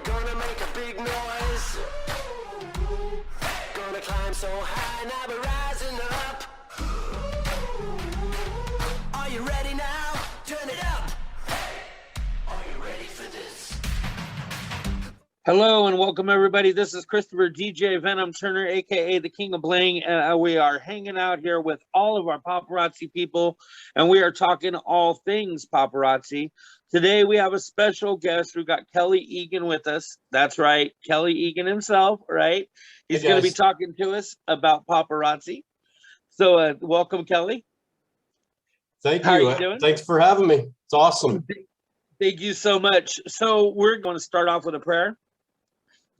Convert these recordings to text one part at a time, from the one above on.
Gonna make a big noise. Gonna climb so high, now we're rising up. Are you ready now? Turn it up. Are you ready for this? Hello and welcome everybody. This is Christopher DJ Venom Turner, aka the King of Bling. We are hanging out here with all of our paparazzi people, and we are talking all things paparazzi. Today we have a special guest. We've got Kelly Egan with us. That's right, Kelly Egan himself, right? He's going to be talking to us about paparazzi. So welcome, Kelly. Thank you. How are you doing? Thanks for having me. It's awesome. Thank you so much. So we're going to start off with a prayer.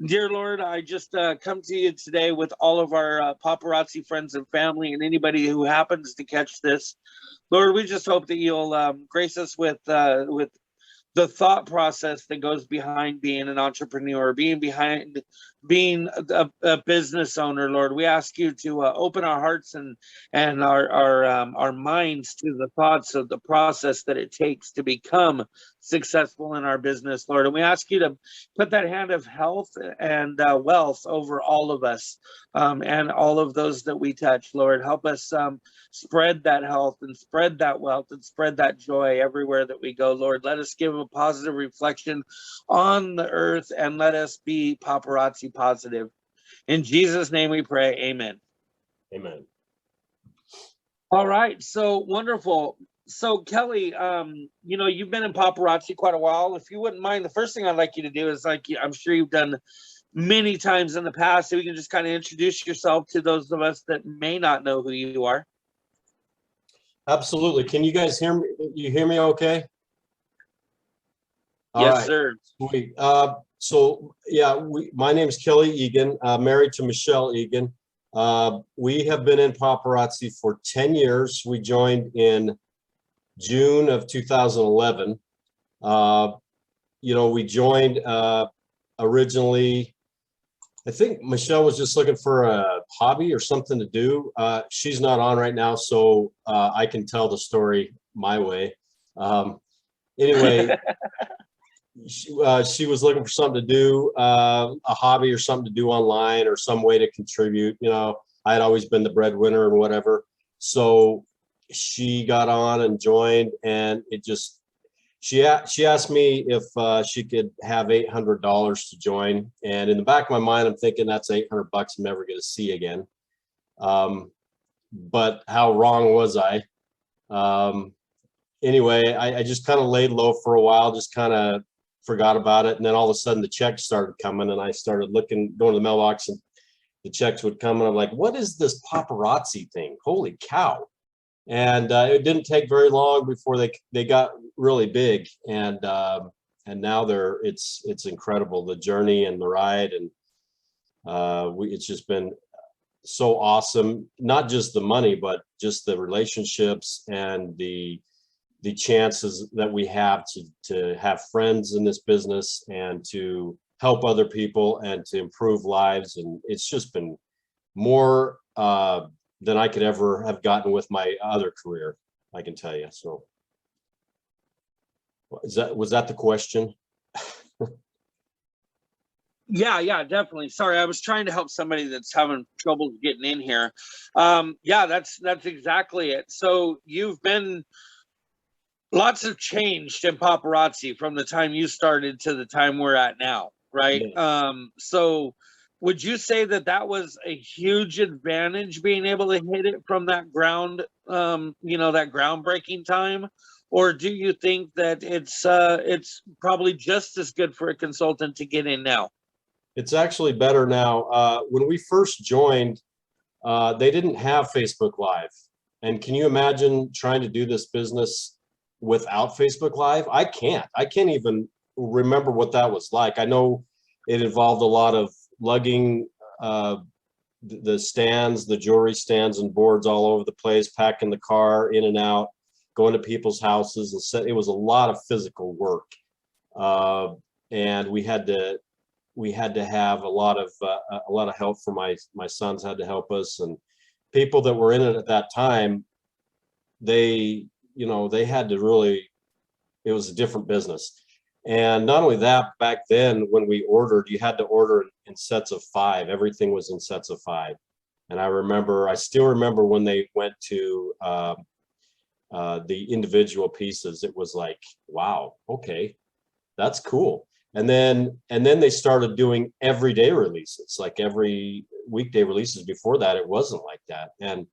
Dear Lord, I just come to you today with all of our paparazzi friends and family and anybody who happens to catch this. Lord, we just hope that you'll grace us with the thought process that goes behind being an entrepreneur, being a business owner. Lord, we ask you to open our hearts and our minds to the thoughts of the process that it takes to become successful in our business, Lord. And we ask you to put that hand of health and wealth over all of us and all of those that we touch, Lord. Help us spread that health and spread that wealth and spread that joy everywhere that we go, Lord. Let us give a positive reflection on the earth and let us be paparazzi positive. In Jesus' name we pray, amen. Amen. All right, so wonderful. So Kelly, you've been in paparazzi quite a while. If you wouldn't mind, the first thing I'd like you to do is, like I'm sure you've done many times in the past, so we can just kind of introduce yourself to those of us that may not know who you are. Absolutely. Can you guys hear me? You hear me okay? All yes, right. Sir. Sweet. My name is Kelly Egan, married to Michelle Egan. We have been in paparazzi for 10 years. We joined in June of 2011. We joined originally, I think Michelle was just looking for a hobby or something to do. She's not on right now, so I can tell the story my way. Anyway, she was looking for something to do, a hobby or something to do online or some way to contribute. I had always been the breadwinner and whatever. So she got on and joined, and she asked me if she could have $800 to join. And in the back of my mind, I'm thinking that's $800 I'm never going to see again. But how wrong was I? Anyway, I just kind of laid low for a while, just kind of forgot about it. And then all of a sudden the checks started coming, and I started going to the mailbox, and the checks would come, and I'm like, what is this paparazzi thing? Holy cow. And it didn't take very long before they got really big, and now it's incredible, the journey and the ride, and it's just been so awesome. Not just the money, but just the relationships and the chances that we have to have friends in this business and to help other people and to improve lives. And it's just been more than I could ever have gotten with my other career, I can tell you. So was that the question? Yeah, definitely. Sorry, I was trying to help somebody that's having trouble getting in here. That's exactly it. So lots have changed in paparazzi from the time you started to the time we're at now, right? Yeah. So would you say that was a huge advantage, being able to hit it from that ground, that groundbreaking time? Or do you think that it's probably just as good for a consultant to get in now? It's actually better now. When we first joined, they didn't have Facebook Live. And can you imagine trying to do this business without Facebook Live? I can't even remember what that was like. I know it involved a lot of lugging the stands, the jewelry stands and boards all over the place, packing the car in and out, going to people's houses. And it was a lot of physical work. And we had to have a lot of help from my sons had to help us, and people that were in it at that time, they had to really, it was a different business. And not only that, back then when we ordered, you had to order in sets of 5. Everything was in sets of 5. And I still remember when they went to the individual pieces, it was like, wow, okay, that's cool. And then they started doing everyday releases, like every weekday releases. Before that, it wasn't like that. And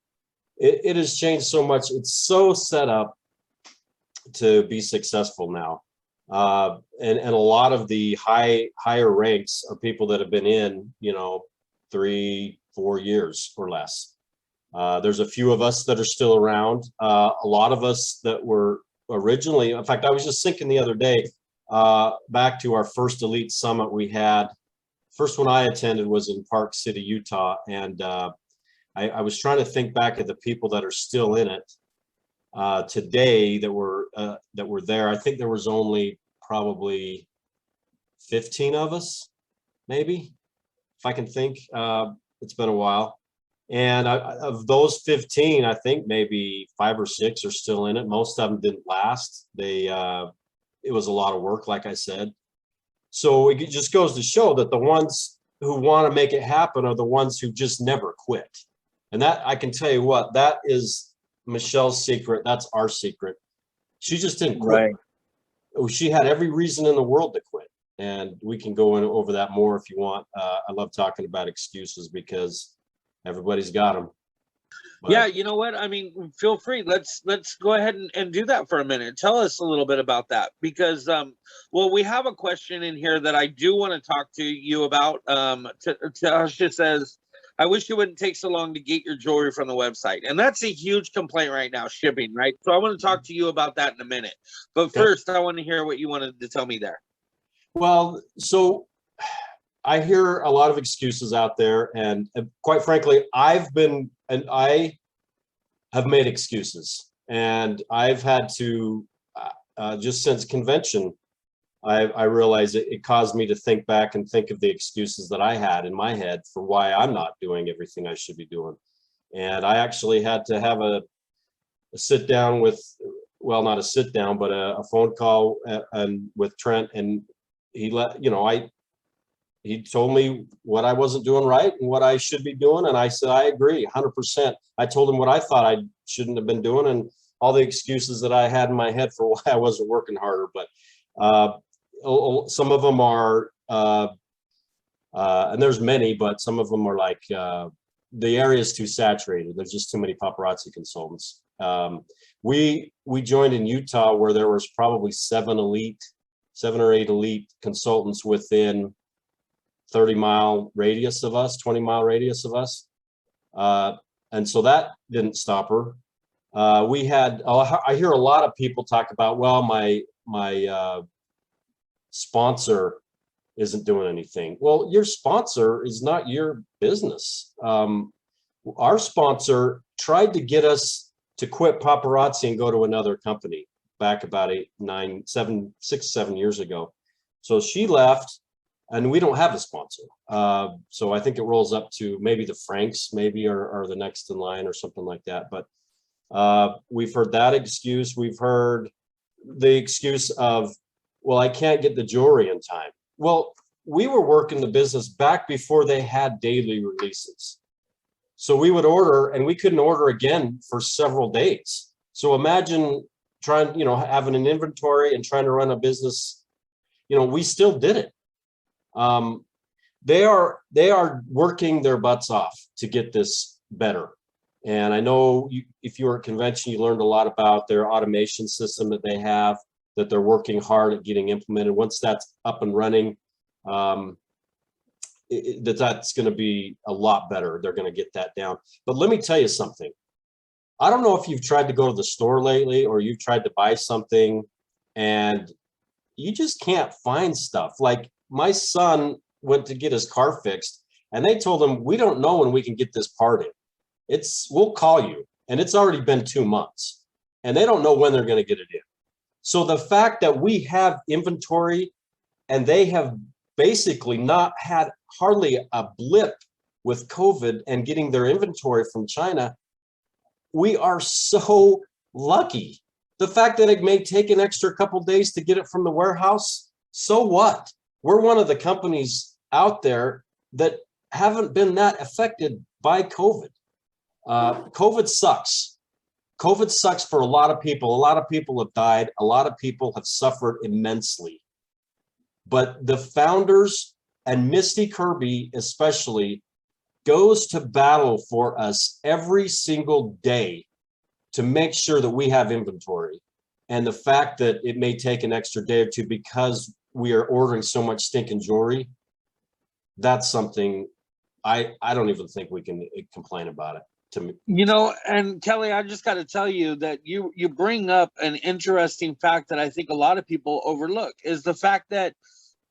it has changed so much. It's so set up to be successful now. And a lot of the higher ranks are people that have been in, 3-4 years or less. There's a few of us that are still around. A lot of us that were originally, in fact, I was just thinking the other day, back to our first Elite Summit we had. First one I attended was in Park City, Utah. And I was trying to think back of the people that are still in it today that were there. I think there was only probably 15 of us, maybe, if I can think. It's been a while. And of those 15, I think maybe 5 or 6 are still in it. Most of them didn't last. It was a lot of work, like I said. So it just goes to show that the ones who want to make it happen are the ones who just never quit. And that, I can tell you what, that is Michelle's secret. That's our secret. She just didn't quit. Right. She had every reason in the world to quit. And we can go in over that more if you want. I love talking about excuses because everybody's got them. But yeah, you know what? I mean, feel free. Let's go ahead and do that for a minute. Tell us a little bit about that because, well, we have a question in here that I do want to talk to you about. Tasha says, I wish it wouldn't take so long to get your jewelry from the website. And that's a huge complaint right now, shipping, right? So I want to talk to you about that in a minute. But first, I want to hear what you wanted to tell me there. Well, so I hear a lot of excuses out there, and quite frankly, I have made excuses, and I've had to just since convention, I realized it caused me to think back and think of the excuses that I had in my head for why I'm not doing everything I should be doing. And I actually had to have a sit down with, well, not a sit down, but a phone call and with Trent, and he told me what I wasn't doing right and what I should be doing. And I said, I agree 100%. I told him what I thought I shouldn't have been doing and all the excuses that I had in my head for why I wasn't working harder. But some of them are, and there's many, but some of them are like, the area is too saturated. There's just too many paparazzi consultants. We joined in Utah where there was probably 7 or 8 elite consultants within 30-mile radius of us, 20-mile radius of us. And so that didn't stop her. I hear a lot of people talk about, well, my sponsor isn't doing anything. Well, your sponsor is not your business. Our sponsor tried to get us to quit paparazzi and go to another company back about 6, 7 years ago. So she left, and we don't have a sponsor. So I think it rolls up to maybe the Franks maybe are the next in line or something like that. But we've heard that excuse. We've heard the excuse of, well, I can't get the jewelry in time. Well, we were working the business back before they had daily releases. So we would order and we couldn't order again for several days. So imagine trying, having an inventory and trying to run a business, we still did it. They are working their butts off to get this better. And I know if you were at convention, you learned a lot about their automation system that they have, that they're working hard at getting implemented. Once that's up and running, that's going to be a lot better. They're going to get that down. But let me tell you something. I don't know if you've tried to go to the store lately or you've tried to buy something and you just can't find stuff. Like my son went to get his car fixed and they told him, we don't know when we can get this part in. We'll call you. And it's already been 2 months and they don't know when they're going to get it in. So the fact that we have inventory and they have basically not had hardly a blip with COVID and getting their inventory from China, we are so lucky. The fact that it may take an extra couple days to get it from the warehouse, So what? We're one of the companies out there that haven't been that affected by COVID. COVID sucks. COVID sucks for a lot of people. A lot of people have died. A lot of people have suffered immensely. But the founders and Misty KoB especially goes to battle for us every single day to make sure that we have inventory. And the fact that it may take an extra day or two because we are ordering so much stinking jewelry, that's something I don't even think we can complain about it. To me, You know, and Kelly, I just got to tell you that you bring up an interesting fact that I think a lot of people overlook, is the fact that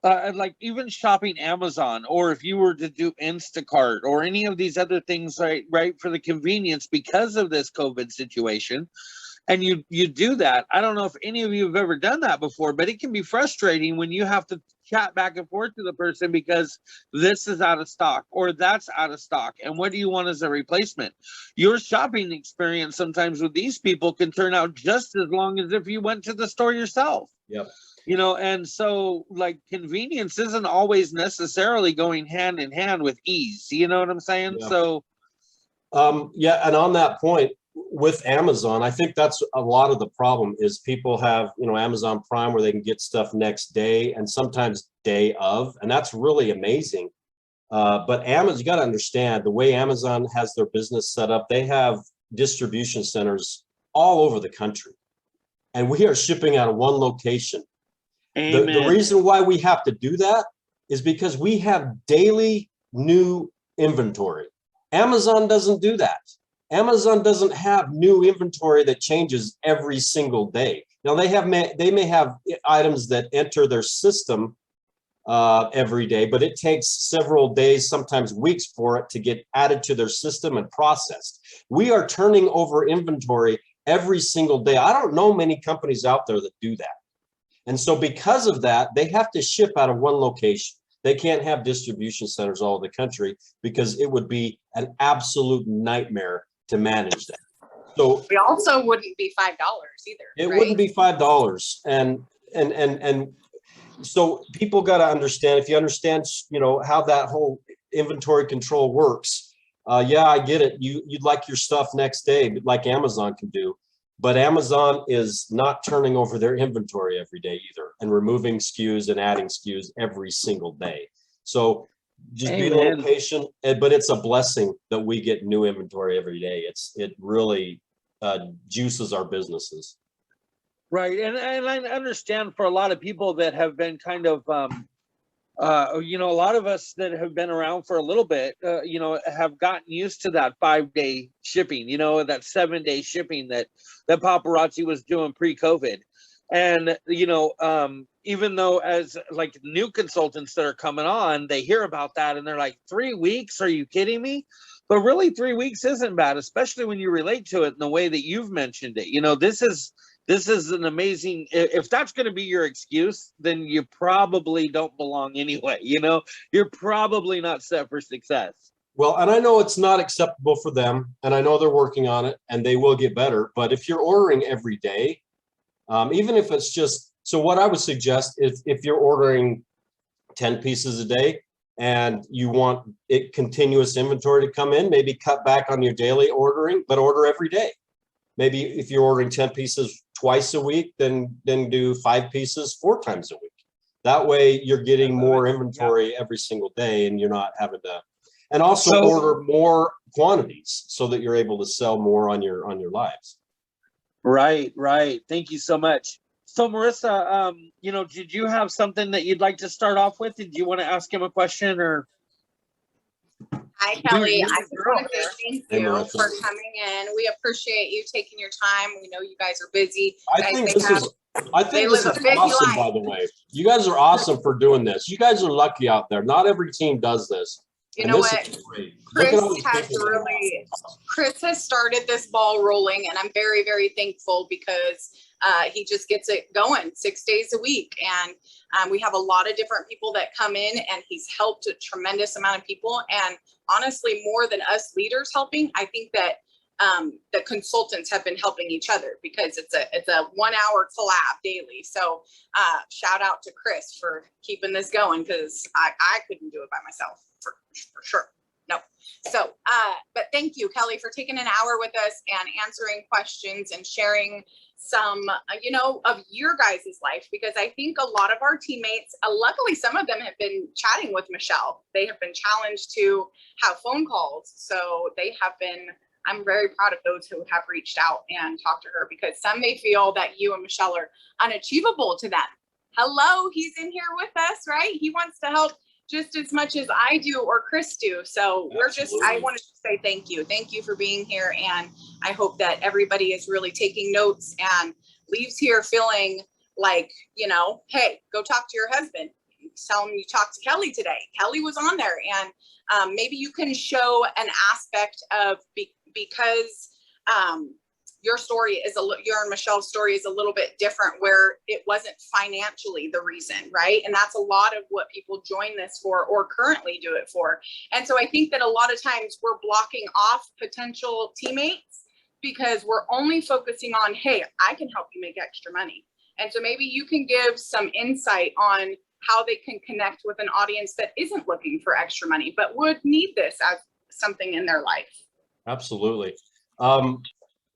like even shopping Amazon, or if you were to do Instacart or any of these other things, right, for the convenience because of this COVID situation, and you do that. I don't know if any of you have ever done that before, but it can be frustrating when you have to chat back and forth to the person because this is out of stock or that's out of stock, and what do you want as a replacement? Your shopping experience sometimes with these people can turn out just as long as if you went to the store yourself. yep. You know, and so like convenience isn't always necessarily going hand in hand with ease. You know what I'm saying? Yeah. So Yeah, and on that point with Amazon, I think that's a lot of the problem is people have, Amazon Prime where they can get stuff next day and sometimes day of, and that's really amazing. But Amazon, you got to understand the way Amazon has their business set up, they have distribution centers all over the country, and we are shipping out of one location. The reason why we have to do that is because we have daily new inventory. Amazon doesn't do that. Amazon doesn't have new inventory that changes every single day. Now they may have items that enter their system every day, but it takes several days, sometimes weeks for it to get added to their system and processed. We are turning over inventory every single day. I don't know many companies out there that do that. And so because of that, they have to ship out of one location. They can't have distribution centers all over the country because it would be an absolute nightmare to manage that. So we also wouldn't be $5 either. It wouldn't be $5. And so people got to understand, if you understand, how that whole inventory control works. Yeah, I get it. You'd like your stuff next day, like Amazon can do. But Amazon is not turning over their inventory every day either, and removing SKUs and adding SKUs every single day. So just be a little patient, but it's a blessing that we get new inventory every day. It really juices our businesses. Right, and I understand for a lot of people that have been kind of, a lot of us that have been around for a little bit, have gotten used to that 5-day shipping, that 7-day shipping that Paparazzi was doing pre-COVID. And, even though as like new consultants that are coming on, they hear about that and they're like, 3 weeks? Are you kidding me? But really 3 weeks isn't bad, especially when you relate to it in the way that you've mentioned it. This is an amazing, if that's going to be your excuse, then you probably don't belong anyway. You're probably not set for success. Well, and I know it's not acceptable for them, and I know they're working on it and they will get better. But if you're ordering every day, even if it's just, so what I would suggest is if you're ordering 10 pieces a day and you want it continuous inventory to come in, maybe cut back on your daily ordering, but order every day. Maybe if you're ordering 10 pieces twice a week, then do 5 pieces 4 times a week. That way you're getting more inventory every single day and you're not having to, and also order more quantities so that you're able to sell more on your lives. Right. Thank you so much. So Marissa, did you have something that you'd like to start off with? Did you want to ask him a question or? Hi, Kelly. I just want to say thank you for coming in. We appreciate you taking your time. We know you guys are busy. I think this is awesome, by the way. You guys are awesome for doing this. You guys are lucky out there. Not every team does this. You know what? Chris has started this ball rolling, and I'm very, very thankful because he just gets it going 6 days a week. And we have a lot of different people that come in, and he's helped a tremendous amount of people. And honestly, more than us leaders helping, I think that the consultants have been helping each other because it's a 1 hour collab daily. So shout out to Chris for keeping this going, because I couldn't do it by myself for sure. No. So, but thank you, Kelly, for taking an hour with us and answering questions and sharing some, of your guys' life, because I think a lot of our teammates, luckily some of them have been chatting with Michelle. They have been challenged to have phone calls. So they have been, I'm very proud of those who have reached out and talked to her, because some may feel that you and Michelle are unachievable to them. Hello, he's in here with us, right? He wants to help just as much as I do or Chris do. So I wanted to say thank you. Thank you for being here. And I hope that everybody is really taking notes and leaves here feeling like, hey, go talk to your husband. Tell him you talked to Kelly today. Kelly was on there. And maybe you can show an aspect of, because your and Michelle's story is a little bit different, where it wasn't financially the reason, right? And that's a lot of what people join this for or currently do it for. And so I think that a lot of times we're blocking off potential teammates because we're only focusing on, hey, I can help you make extra money. And so maybe you can give some insight on how they can connect with an audience that isn't looking for extra money, but would need this as something in their life. Absolutely.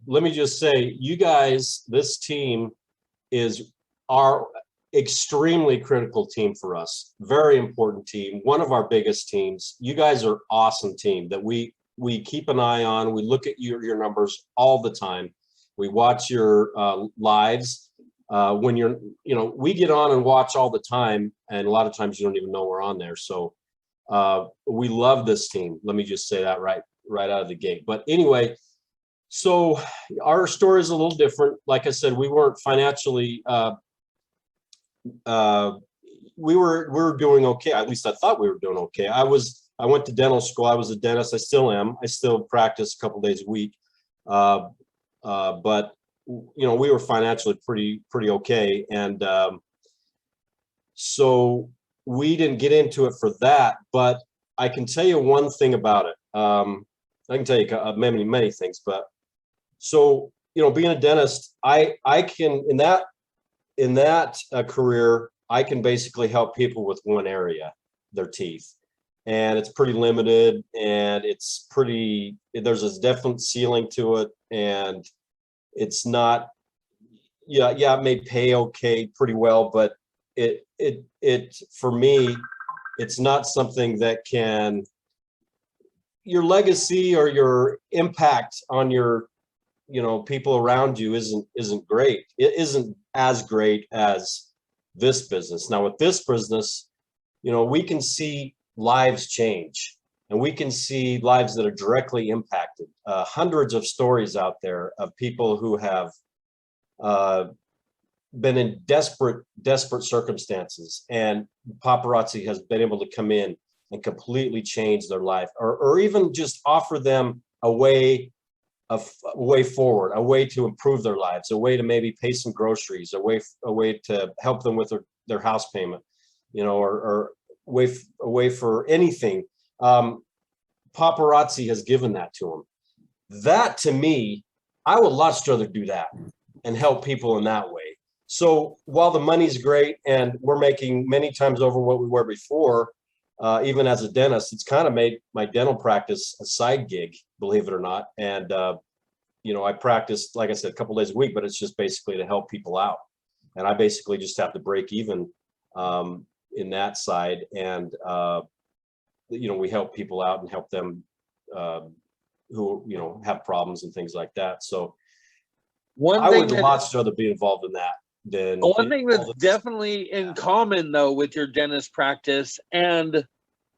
Let me just say, you guys, this team is our extremely critical team for us. Very important team, one of our biggest teams. You guys are awesome team that we keep an eye on. We look at your numbers all the time. We watch your lives. When we get on and watch all the time, and a lot of times you don't even know we're on there. So we love this team. Let me just say that right out of the gate. But anyway, so our story is a little different. Like I said, we weren't financially, we were doing okay. At least I thought we were doing okay. I went to dental school. I was a dentist. I still am. I still practice a couple days a week. But we were financially pretty okay. And so we didn't get into it for that, but I can tell you one thing about it. I can tell you many things, but so, being a dentist, I can, in that career, I can basically help people with one area, their teeth. And it's pretty limited, and there's a definite ceiling to it. And it's not, it may pay okay, pretty well, but for me, it's not something that can, your legacy or your impact on your people around you isn't great. It isn't as great as this business. Now with this business, we can see lives change, and we can see lives that are directly impacted. Hundreds of stories out there of people who have been in desperate circumstances, and paparazzi has been able to come in and completely change their life, or even just offer them a way forward, a way to improve their lives, a way to maybe pay some groceries, a way to help them with their house payment, or a way for anything. Paparazzi has given that to them. That, to me, I would much rather do that and help people in that way. So while the money's great and we're making many times over what we were before, even as a dentist, it's kind of made my dental practice a side gig, believe it or not. And, I practice, like I said, a couple days a week, but it's just basically to help people out. And I basically just have to break even in that side. And, we help people out and help them who, have problems and things like that. So I would much rather be involved in that. One thing that's definitely in common, though, with your dentist practice and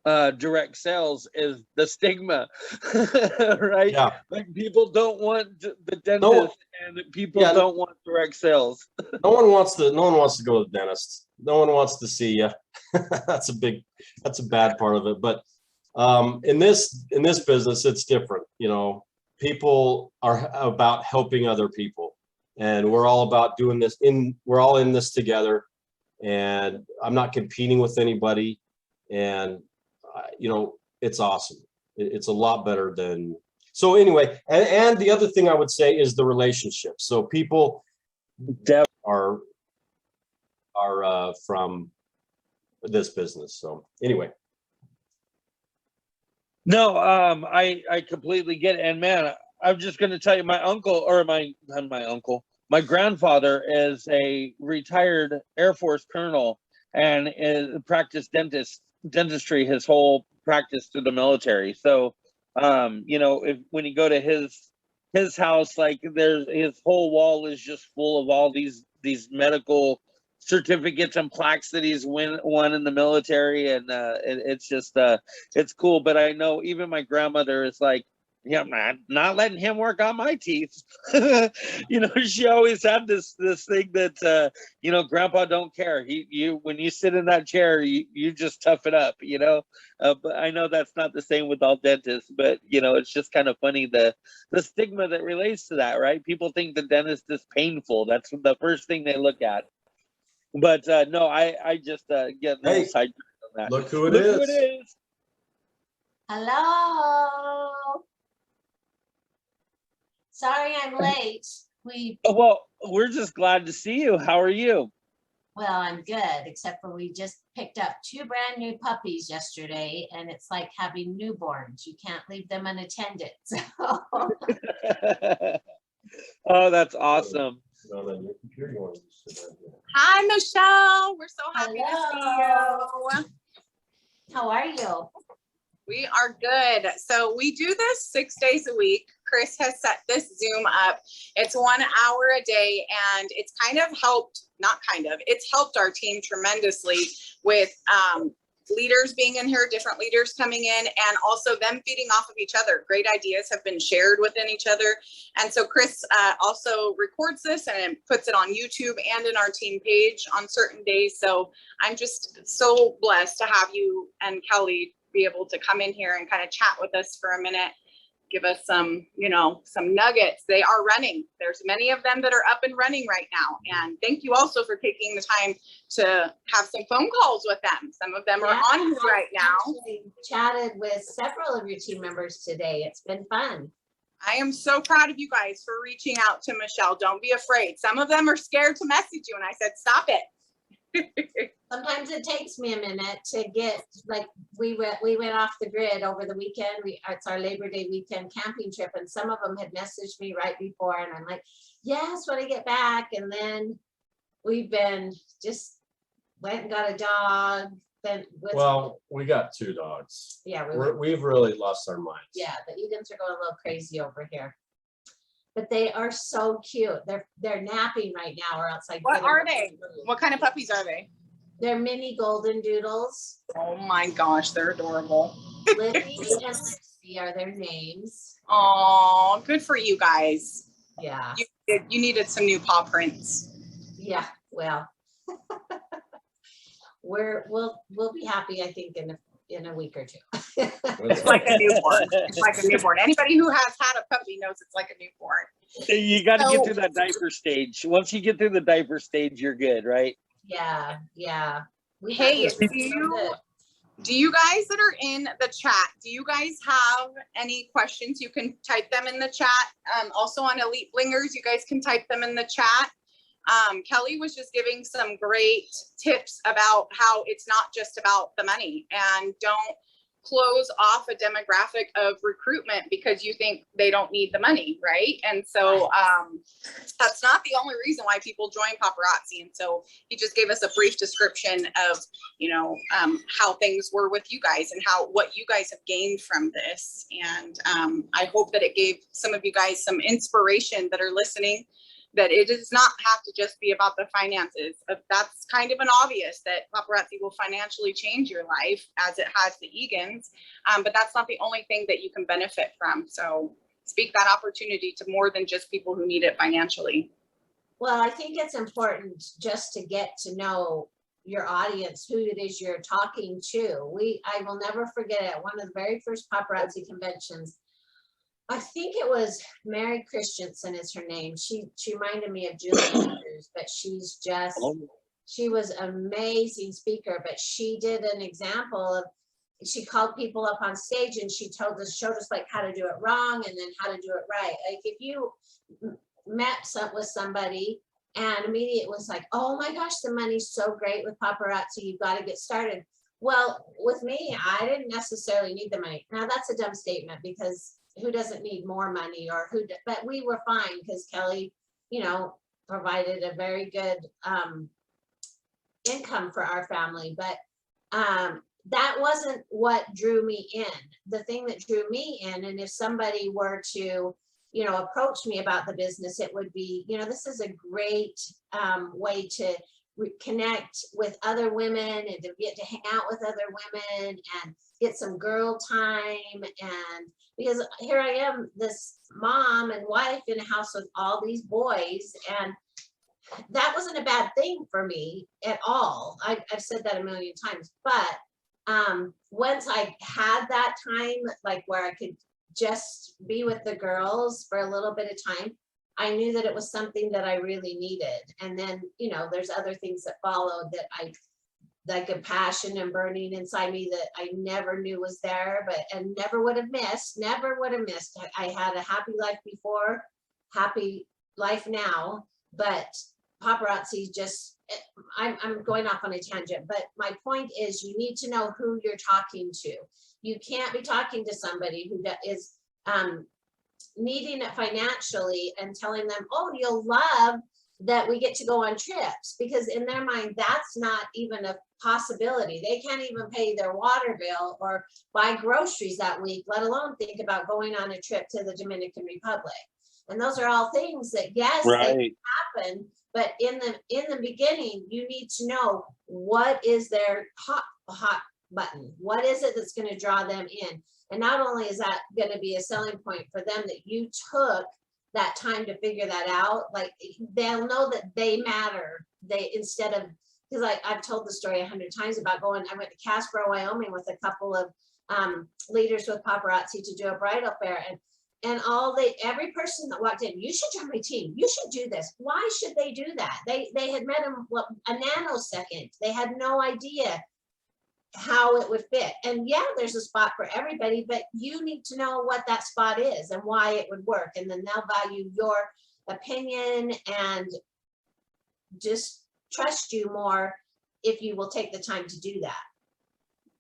direct sales is the stigma, right? Yeah. Like people don't want the dentist, and people don't want direct sales. No one wants to go to the dentist. No one wants to see you. That's a bad part of it. But in this business, it's different. People are about helping other people. And we're all about doing this we're all in this together, and I'm not competing with anybody. And, it's awesome. It's a lot better than So anyway, and the other thing I would say is the relationship. So people are from this business. So anyway. No, I completely get it. And man, I'm just going to tell you, my uncle, or not my uncle, my grandfather is a retired Air Force colonel and practiced dentistry his whole practice through the military. So, you know, when you go to his house, like his whole wall is just full of all these medical certificates and plaques that he's won in the military, and it's just it's cool. But I know even my grandmother is like, yeah, I'm not letting him work on my teeth. You know, she always had this thing that you know, Grandpa don't care. When you sit in that chair, you just tough it up, you know. But I know that's not the same with all dentists, but you know, it's just kind of funny the stigma that relates to that, right? People think the dentist is painful. That's the first thing they look at. But no, I just get a little sidetracked on that. Look who it is. Hello. Sorry I'm late. Well, we're just glad to see you. How are you? Well, I'm good, except for we just picked up 2 brand new puppies yesterday, and it's like having newborns. You can't leave them unattended. So. Oh, that's awesome. Hi, Michelle. We're so happy to see you. How are you? We are good. So we do this 6 days a week. Chris has set this Zoom up. It's 1 hour a day, and it's kind of helped, not kind of, it's helped our team tremendously with leaders being in here, different leaders coming in, and also them feeding off of each other. Great ideas have been shared within each other. And so Chris also records this and puts it on YouTube and in our team page on certain days. So I'm just so blessed to have you and Kelly be able to come in here and kind of chat with us for a minute, give us some, you know, some nuggets. They are running. There's many of them that are up and running right now. And thank you also for taking the time to have some phone calls with them. Some of them are on here right now. I chatted with several of your team members today. It's been fun. I am so proud of you guys for reaching out to Michelle. Don't be afraid. Some of them are scared to message you, and I said, stop it. Sometimes it takes me a minute to get, like, we went off the grid over the weekend. It's our Labor Day weekend camping trip, and some of them had messaged me right before, and I'm like, yes, when I get back. And then we've been just went and got a dog. Then Well, we got 2 dogs. Yeah, We've really lost our minds. yeah, the Egans are going a little crazy over here. But they are so cute. They're napping right now or outside. What are they? What kind of puppies are they? They're mini golden doodles. Oh my gosh, they're adorable. Lily and Lexi are their names. Oh, good for you guys. Yeah. You needed some new paw prints. Yeah. Well, we'll be happy, I think, in a week or 2. It's like a newborn. It's like a newborn. Anybody who has had a puppy knows it's like a newborn. You got to get through that diaper stage. Once you get through the diaper stage, you're good, right? Yeah. Yeah. Hey, do you guys that are in the chat, do you guys have any questions? You can type them in the chat. Also on Elite Blingers, you guys can type them in the chat. Kelly was just giving some great tips about how it's not just about the money, and don't close off a demographic of recruitment because you think they don't need the money, right? And so that's not the only reason why people join paparazzi. And so he just gave us a brief description of, you know, how things were with you guys and what you guys have gained from this. And I hope that it gave some of you guys some inspiration that are listening, that it does not have to just be about the finances. That's kind of an obvious that paparazzi will financially change your life as it has the Egans, but that's not the only thing that you can benefit from. So speak that opportunity to more than just people who need it financially. Well, I think it's important just to get to know your audience, who it is you're talking to. I will never forget it. One of the very first paparazzi conventions, I think it was Mary Christensen is her name. She reminded me of Julie Andrews, but she was an amazing speaker, but she did an example of she called people up on stage and she showed us like how to do it wrong and then how to do it right. Like if you met with somebody and immediately it was like, oh my gosh, the money's so great with paparazzi, you've got to get started. Well, with me, I didn't necessarily need the money. Now that's a dumb statement because who doesn't need more money or but we were fine because Kelly, you know, provided a very good income for our family. But that wasn't what drew me in. The thing that drew me in, and if somebody were to, you know, approach me about the business, it would be, you know, this is a great way to connect with other women and to get to hang out with other women and get some girl time. And because here I am, this mom and wife in a house with all these boys, and that wasn't a bad thing for me at all. I've said that a million times, but once I had that time, like where I could just be with the girls for a little bit of time, I knew that it was something that I really needed. And then, you know, there's other things that followed that like a passion and burning inside me that I never knew was there, and never would have missed. I had a happy life before, happy life now, but paparazzi just, I'm going off on a tangent, but my point is you need to know who you're talking to. You can't be talking to somebody who is needing it financially and telling them, oh, you'll love that we get to go on trips, because in their mind, that's not even a possibility. They can't even pay their water bill or buy groceries that week, let alone think about going on a trip to the Dominican Republic. And those are all things that, yes, they happen, but in the beginning, you need to know what is their hot button. What is it that's going to draw them in? And not only is that going to be a selling point for them that you took that time to figure that out, like they'll know that they matter. Instead of, because I've told the story 100 times about I went to Casper, Wyoming with a couple of leaders with paparazzi to do a bridal fair, and every person that walked in, you should join my team, you should do this. Why should they do that? They had met him a nanosecond. They had no idea how it would fit. And yeah, there's a spot for everybody, but you need to know what that spot is and why it would work. And then they'll value your opinion and just trust you more if you will take the time to do that.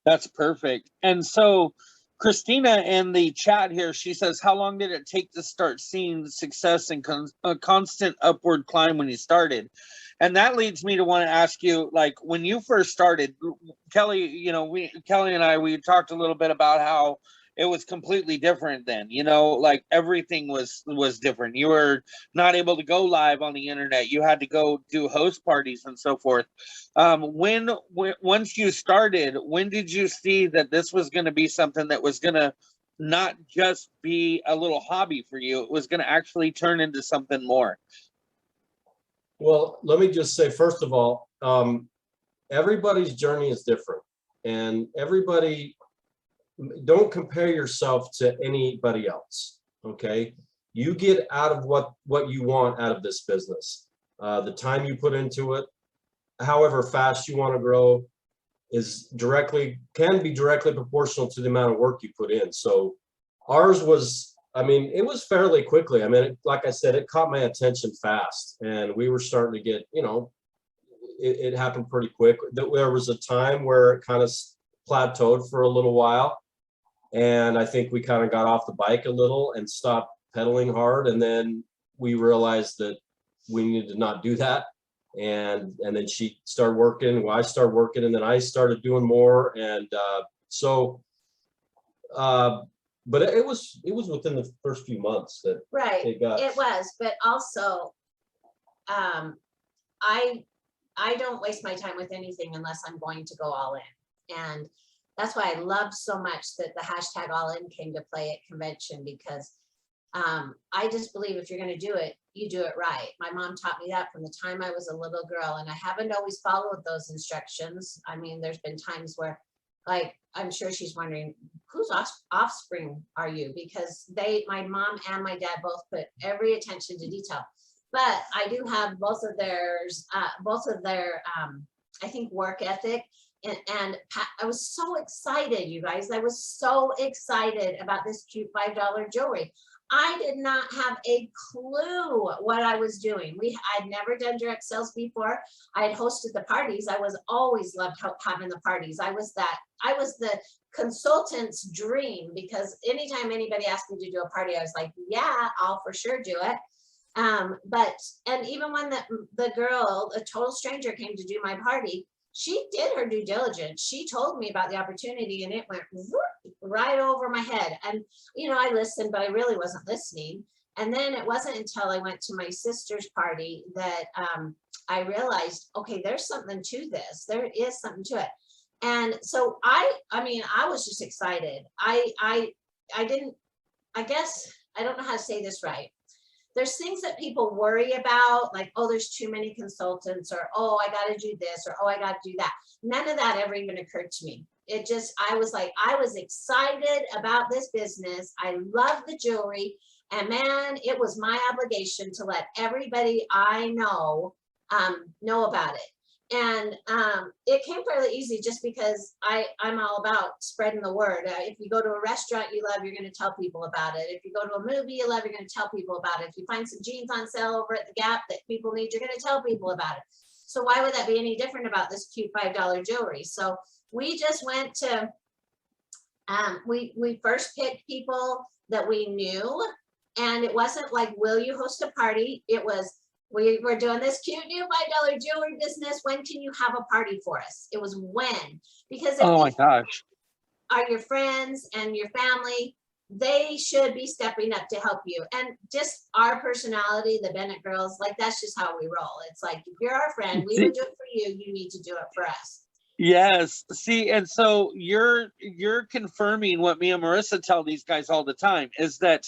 That's perfect. And so Christina in the chat here, she says, how long did it take to start seeing the success and a constant upward climb when you started? And that leads me to want to ask you, like, when you first started, Kelly, you know, Kelly and I, we talked a little bit about how it was completely different then, you know, like everything was different. You were not able to go live on the internet. You had to go do host parties and so forth. Once you started, when did you see that this was going to be something that was going to not just be a little hobby for you? It was going to actually turn into something more. Well, let me just say, first of all, everybody's journey is different, and don't compare yourself to anybody else. Okay, you get out of what you want out of this business. The time you put into it, however fast you want to grow, can be directly proportional to the amount of work you put in. So ours was, I mean, it was fairly quickly. I mean, like I said, it caught my attention fast, and we were starting to get, you know, it happened pretty quick. There was a time where it kind of plateaued for a little while, and I think we kind of got off the bike a little and stopped pedaling hard, and then we realized that we needed to not do that. And then she started working, well, I started working, and then I started doing more, and but it was within the first few months that it was. But also, I don't waste my time with anything unless I'm going to go all in, and that's why I loved so much that the hashtag all in came to play at convention, because I just believe if you're going to do it, you do it right. My mom taught me that from the time I was a little girl, and I haven't always followed those instructions. I mean, there's been times where, like, I'm sure she's wondering, whose offspring are you? Because my mom and my dad both put every attention to detail. But I do have both of their I think, work ethic. I was so excited, you guys. I was so excited about this cute $5 jewelry. I did not have a clue what I was doing. I'd never done direct sales before. I had hosted the parties. I was always loved having the parties. I was the consultant's dream, because anytime anybody asked me to do a party, I was like, yeah, I'll for sure do it. And even when the girl, a total stranger, came to do my party, she did her due diligence. She told me about the opportunity, and it went right over my head. And, I listened, but I really wasn't listening. And then it wasn't until I went to my sister's party that I realized, okay, there's something to this. There is something to it. And so I was just excited. I guess, I don't know how to say this right. There's things that people worry about, like, oh, there's too many consultants, or, oh, I got to do this, or, oh, I got to do that. None of that ever even occurred to me. I was excited about this business. I love the jewelry, and man, it was my obligation to let everybody I know about it. And it came fairly easy, just because I'm all about spreading the word. If you go to a restaurant you love, you're going to tell people about it. If you go to a movie you love, you're going to tell people about it. If you find some jeans on sale over at the Gap that people need, you're going to tell people about it. So why would that be any different about this cute $5 jewelry? So we just went to, we first picked people that we knew, and it wasn't like, will you host a party? It was, we were doing this cute new $5 jewelry business. When can you have a party for us? It was when, because Oh my gosh. are your friends and your family, they should be stepping up to help you. And just our personality, the Bennett girls, like, that's just how we roll. It's like, if you're our friend, we would do it for you, you need to do it for us. Yes. See, and so you're confirming what me and Marissa tell these guys all the time, is that,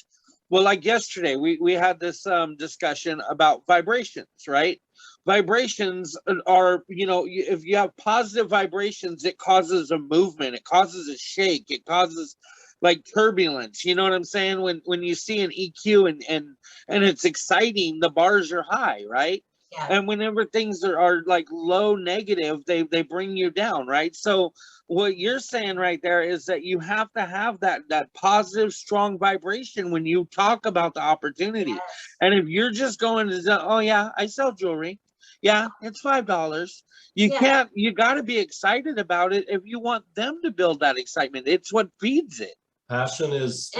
well, like yesterday, we had this discussion about vibrations, right? Vibrations are, if you have positive vibrations, it causes a movement, it causes a shake, it causes like turbulence. You know what I'm saying? When you see an EQ and it's exciting, the bars are high, right? Yeah. And whenever things are like low negative, they bring you down, right? So what you're saying right there is that you have to have that positive, strong vibration when you talk about the opportunity. Yes. And if you're just going to, oh yeah, I sell jewelry, yeah, it's $5. You can't, you got to be excited about it if you want them to build that excitement. It's what feeds it. Passion is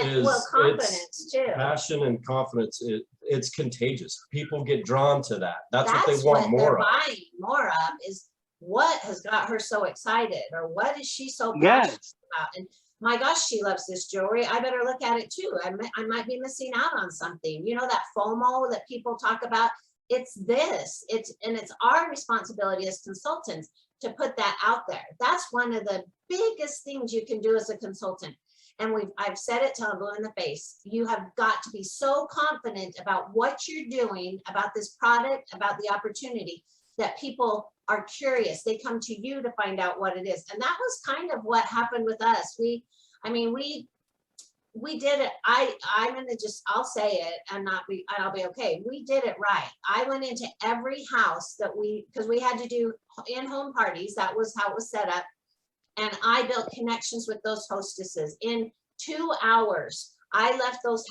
confidence too. Passion and confidence, it's contagious. People get drawn to that. That's what they want what more they're of. buying more of, is what has got her so excited, or what is she so passionate about. And my gosh, she loves this jewelry. I better look at it too. I might be missing out on something. That FOMO that people talk about. It's our responsibility as consultants to put that out there. That's one of the biggest things you can do as a consultant. And I've said it till I'm blue in the face. You have got to be so confident about what you're doing, about this product, about the opportunity, that people are curious. They come to you to find out what it is. And that was kind of what happened with us. We did it. I'll say it and I'll be okay. We did it right. I went into every house because we had to do in-home parties. That was how it was set up. And I built connections with those hostesses. In 2 hours, I left those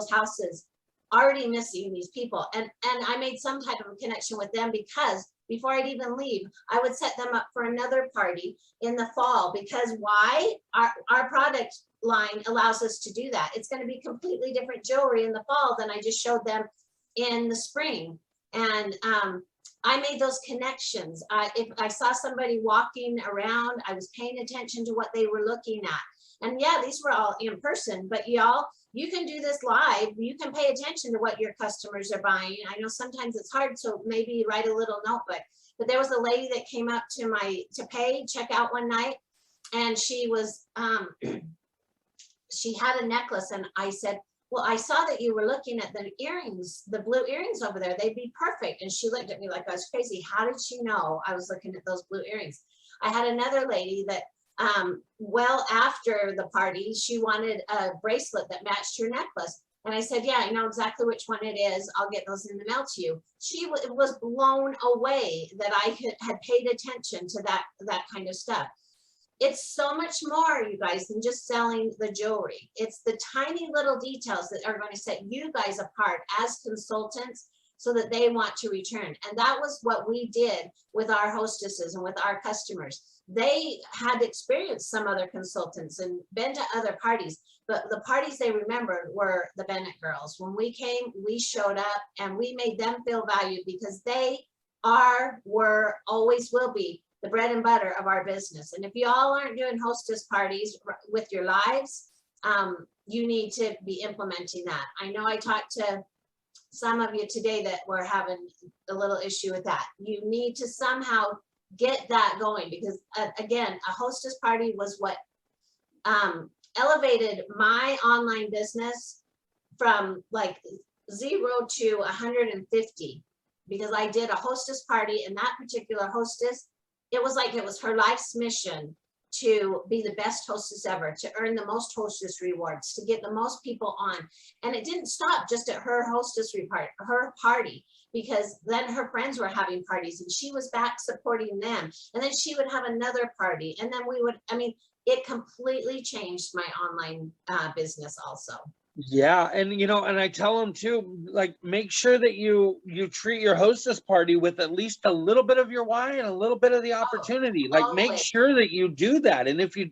houses already missing these people. And I made some type of a connection with them, because before I'd even leave, I would set them up for another party in the fall. Because why? Our product line allows us to do that. It's going to be completely different jewelry in the fall than I just showed them in the spring. And I made those connections. If I saw somebody walking around, I was paying attention to what they were looking at. And yeah, these were all in person, but y'all, you can do this live. You can pay attention to what your customers are buying. I know sometimes it's hard, so maybe write a little notebook. But there was a lady that came up to check out one night, and she was, she had a necklace, and I said, well, I saw that you were looking at the earrings, the blue earrings over there. They'd be perfect. And she looked at me like I was crazy. How did she know I was looking at those blue earrings? I had another lady that, well after the party, she wanted a bracelet that matched her necklace. And I said, yeah, I know exactly which one it is. I'll get those in the mail to you. She was blown away that I had paid attention to that kind of stuff. It's so much more, you guys, than just selling the jewelry. It's the tiny little details that are going to set you guys apart as consultants so that they want to return. And that was what we did with our hostesses and with our customers. They had experienced some other consultants and been to other parties, but the parties they remembered were the Bennett girls. When we came, we showed up and we made them feel valued because they were, always will be the bread and butter of our business. And if you all aren't doing hostess parties with your lives, you need to be implementing that. I know I talked to some of you today that were having a little issue with that. You need to somehow get that going because again, a hostess party was what elevated my online business from like 0 to 150 because I did a hostess party, and that particular hostess, it was like it was her life's mission to be the best hostess ever, to earn the most hostess rewards, to get the most people on. And it didn't stop just at her her party, because then her friends were having parties and she was back supporting them. And then she would have another party. And then we would, I mean, it completely changed my online business also. Yeah, and you know, and I tell them too, like, make sure that you treat your hostess party with at least a little bit of your why and a little bit of the opportunity. Like, make always. sure that you do that. And if you,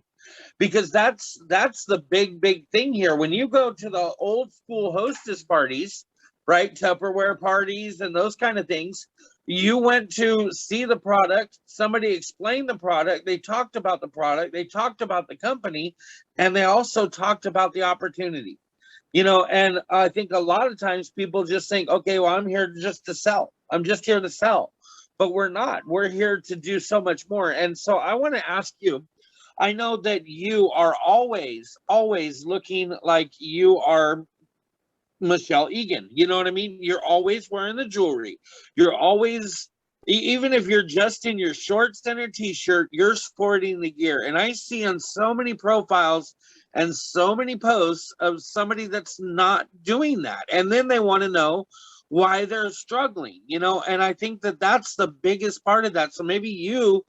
because that's the big thing here. When you go to the old school hostess parties, right, Tupperware parties and those kind of things, you went to see the product, somebody explained the product, they talked about the product, they talked about the company, and they also talked about the opportunity. You know, and I think a lot of times people just think, okay, well, I'm here just to sell. I'm just here to sell. But we're not. We're here to do so much more. And so I want to ask you, I know that you are always looking like you are Michelle Egan. You know what I mean? You're always wearing the jewelry. You're always, even if you're just in your shorts and a t-shirt, you're sporting the gear. And I see on so many profiles and so many posts of somebody that's not doing that. And then they want to know why they're struggling, you know, and I think that that's the biggest part of that. So maybe you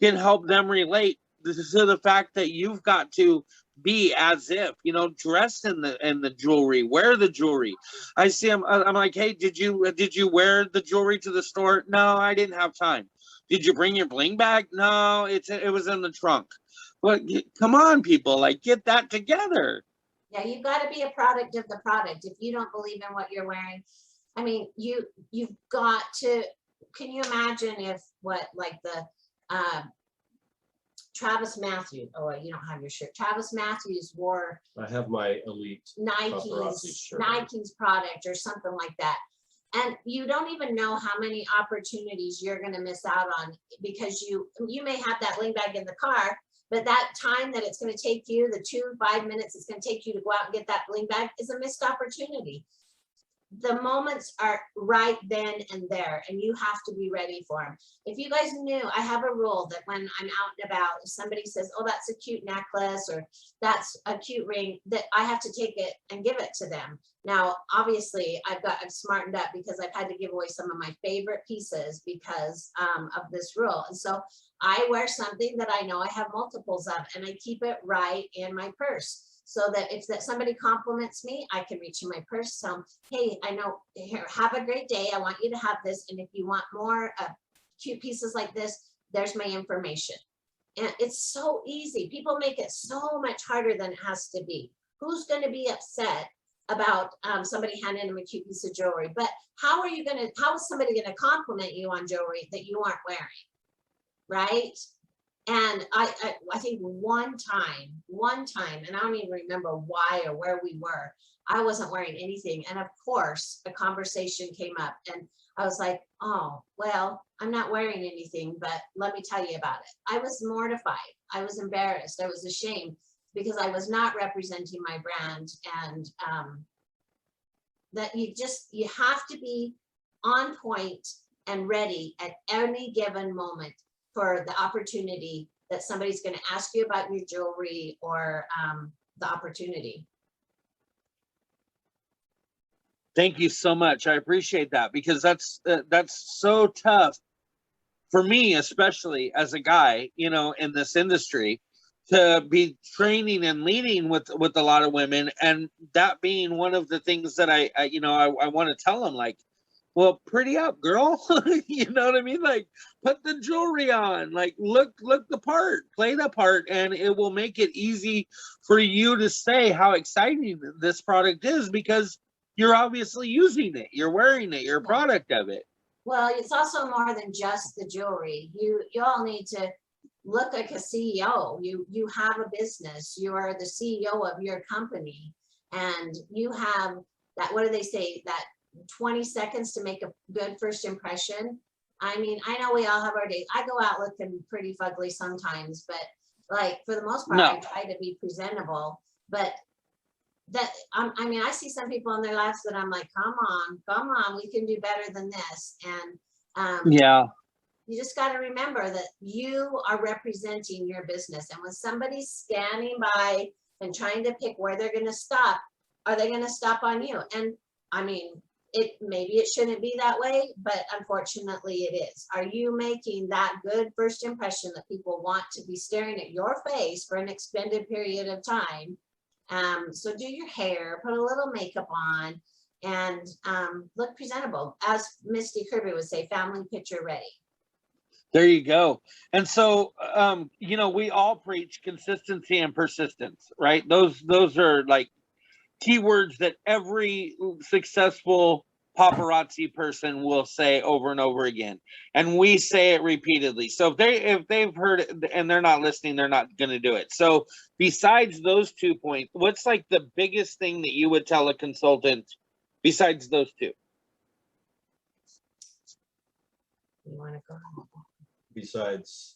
can help them relate to the fact that you've got to be as if, you know, dress in the jewelry, wear the jewelry. I see them, I'm like, hey, did you wear the jewelry to the store? No, I didn't have time. Did you bring your bling bag? No, it was in the trunk. But come on, people, like, get that together. Yeah, you've got to be a product of the product. If you don't believe in what you're wearing, I mean, you've got to, can you imagine if what, like the Travis Matthews, oh, you don't have your shirt. Travis Matthews wore I have my elite paparazzi shirt. Nike's product or something like that. And you don't even know how many opportunities you're going to miss out on because you may have that bling bag in the car, but that time that it's going to take you, the 5 minutes it's going to take you to go out and get that bling bag is a missed opportunity. The moments are right then and there, and you have to be ready for them. If you guys knew, I have a rule that when I'm out and about, if somebody says, oh, that's a cute necklace or that's a cute ring, that I have to take it and give it to them. Now, obviously, I've smartened up because I've had to give away some of my favorite pieces because of this rule. And so I wear something that I know I have multiples of, and I keep it right in my purse. So that if somebody compliments me, I can reach in my purse. So, hey, I know, here, have a great day. I want you to have this. And if you want more cute pieces like this, there's my information. And it's so easy. People make it so much harder than it has to be. Who's going to be upset about somebody handing them a cute piece of jewelry? But how is somebody going to compliment you on jewelry that you aren't wearing? Right? And I think one time, and I don't even remember why or where we were, I wasn't wearing anything. And of course, a conversation came up and I was like, oh, well, I'm not wearing anything, but let me tell you about it. I was mortified. I was embarrassed. I was ashamed because I was not representing my brand. And that you have to be on point and ready at any given moment for the opportunity that somebody's going to ask you about your jewelry or the opportunity. Thank you so much. I appreciate that, because that's so tough for me, especially as a guy, you know, in this industry, to be training and leading with a lot of women, and that being one of the things that I want to tell them, like, well, pretty up, girl. You know what I mean? Like, put the jewelry on, like, look the part, play the part, and it will make it easy for you to say how exciting this product is, because you're obviously using it, you're wearing it, you're a product of it. Well, it's also more than just the jewelry. You all need to look like a CEO. You have a business. You are the CEO of your company, and you have that, what do they say, that 20 seconds to make a good first impression. I mean, I know we all have our days. I go out looking pretty fugly sometimes, but like for the most part, No. I try to be presentable. But that, I mean, I see some people in their lives that I'm like, come on, we can do better than this. And Yeah. you just got to remember that you are representing your business. And when somebody's standing by and trying to pick where they're going to stop, are they going to stop on you? And I mean, maybe it shouldn't be that way, but unfortunately it is. Are you making that good first impression that people want to be staring at your face for an extended period of time? So do your hair, put a little makeup on, and look presentable. As Misty Kirby would say, family picture ready. There you go. And so, you know, we all preach consistency and persistence, right? Those are like keywords that every successful paparazzi person will say over and over again, and we say it repeatedly. So if they've heard it and they're not listening, they're not going to do it. So besides those 2 points, what's like the biggest thing that you would tell a consultant besides those two? You want to go? Besides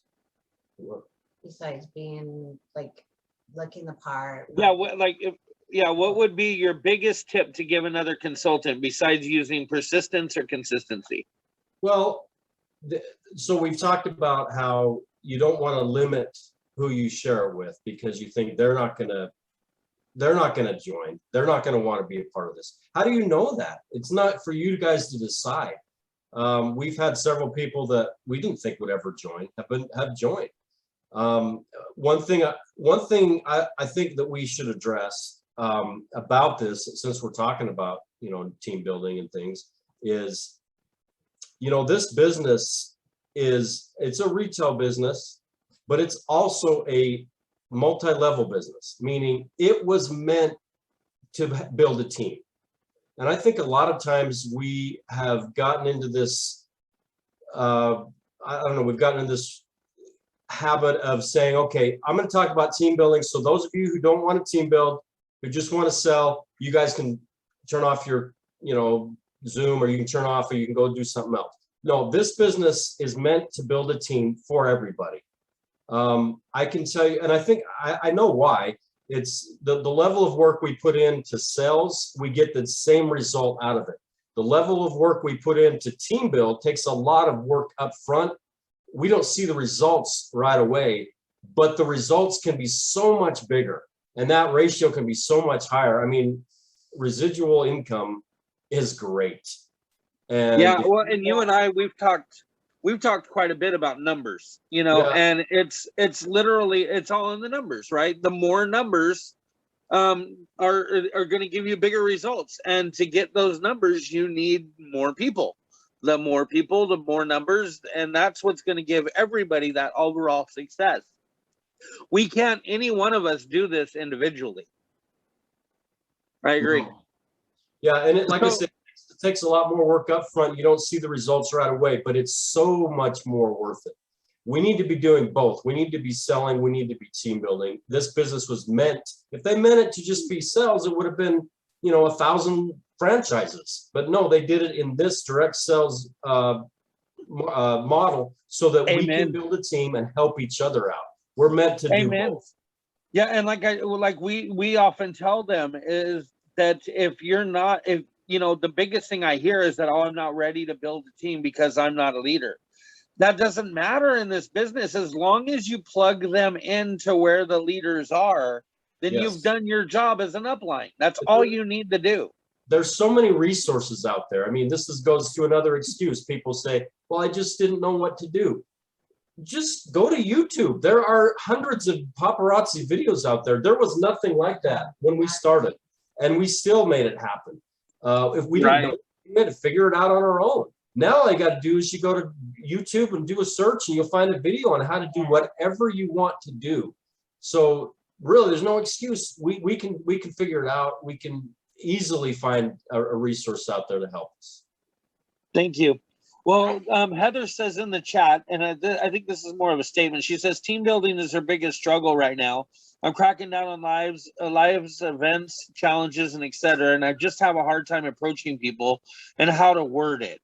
what? Besides being like looking the part. Yeah, what would be your biggest tip to give another consultant besides using persistence or consistency? Well, so we've talked about how you don't want to limit who you share it with, because you think they're not going to join. They're not going to want to be a part of this. How do you know that? It's not for you guys to decide. We've had several people that we didn't think would ever join have joined. One thing I think that we should address about this, since we're talking about, you know, team building and things, is, you know, this business it's a retail business, but it's also a multi-level business, meaning it was meant to build a team. And I think a lot of times we have gotten into this, I don't know, we've gotten in this habit of saying, okay, I'm going to talk about team building. So those of you who don't want to team build, who just want to sell, you guys can turn off your, you know, Zoom, or you can turn off, or you can go do something else. No, this business is meant to build a team for everybody. I can tell you, and I think I know why. It's the level of work we put into sales, we get the same result out of it. The level of work we put into team build takes a lot of work up front. We don't see the results right away, but the results can be so much bigger, and that ratio can be so much higher. I mean, residual income is great. And yeah, well, and you and I, we've talked quite a bit about numbers, you know, yeah. and it's literally, it's all in the numbers, right? The more numbers are going to give you bigger results, and to get those numbers, you need more people. The more people, the more numbers, and that's what's going to give everybody that overall success. We can't, any one of us, do this individually. I agree. Yeah, and like I said, it takes a lot more work up front. You don't see the results right away, but it's so much more worth it. We need to be doing both. We need to be selling. We need to be team building. This business was meant, if they meant it to just be sales, it would have been, you know, 1,000 franchises. But no, they did it in this direct sales model so that we can build a team and help each other out. We're meant to do both. Yeah, and like we often tell them is that if you know, the biggest thing I hear is that, oh, I'm not ready to build a team because I'm not a leader. That doesn't matter in this business. As long as you plug them into where the leaders are, then you've done your job as an upline. That's all you need to do. there's so many resources out there. I mean, goes to another excuse. People say, well, I just didn't know what to do. Just go to YouTube. There are hundreds of paparazzi videos out there. There was nothing like that when we started, and we still made it happen. If we didn't know, we had to figure it out on our own. Now all you got to do is you go to YouTube and do a search, and you'll find a video on how to do whatever you want to do. So really, there's no excuse. We can figure it out. We can easily find a resource out there to help us. Thank you. Well, Heather says in the chat, and I think this is more of a statement. She says team building is her biggest struggle right now. I'm cracking down on lives, events, challenges, and etc. And I just have a hard time approaching people and how to word it.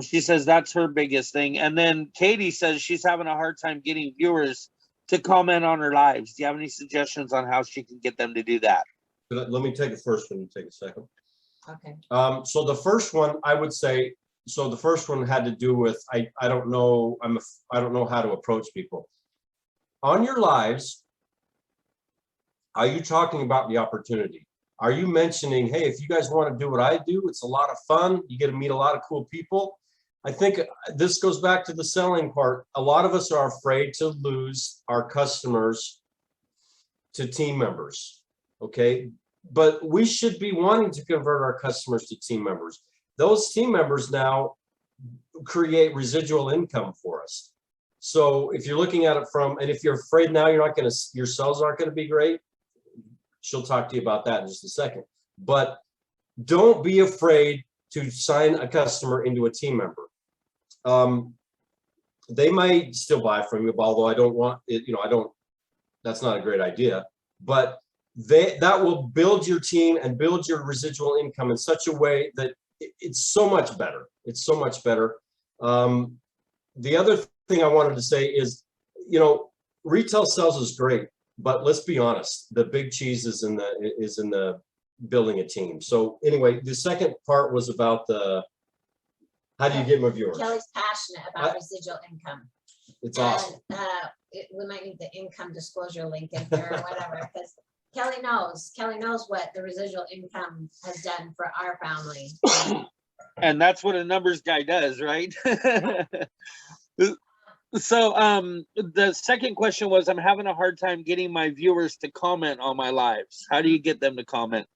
She says that's her biggest thing. And then Katie says she's having a hard time getting viewers to comment on her lives. Do you have any suggestions on how she can get them to do that? Let me take the first one. You take a second. Okay. So the first one, I would say, so the first one had to do with I don't know how to approach people on your lives. Are you talking about the opportunity? Are you mentioning, hey, if you guys want to do what I do, it's a lot of fun. You get to meet a lot of cool people. I think this goes back to the selling part. A lot of us are afraid to lose our customers to team members. Okay, but we should be wanting to convert our customers to team members. Those team members now create residual income for us. So if you're looking at it from, and if you're afraid now you're not going to, your sales aren't going to be great, she'll talk to you about that in just a second. But don't be afraid to sign a customer into a team member. They might still buy from you, although I don't want it, that's not a great idea, but that will build your team and build your residual income in such a way that it's so much better. It's so much better. The other thing I wanted to say is, retail sales is great, but let's be honest, the big cheese is in the building a team. So anyway, the second part was about how do you get more viewers? Kelly's passionate about residual income. It's awesome. We might need the income disclosure link in here or whatever, because Kelly knows what the residual income has done for our family. And that's what a numbers guy does, right? So the second question was, I'm having a hard time getting my viewers to comment on my lives. How do you get them to comment?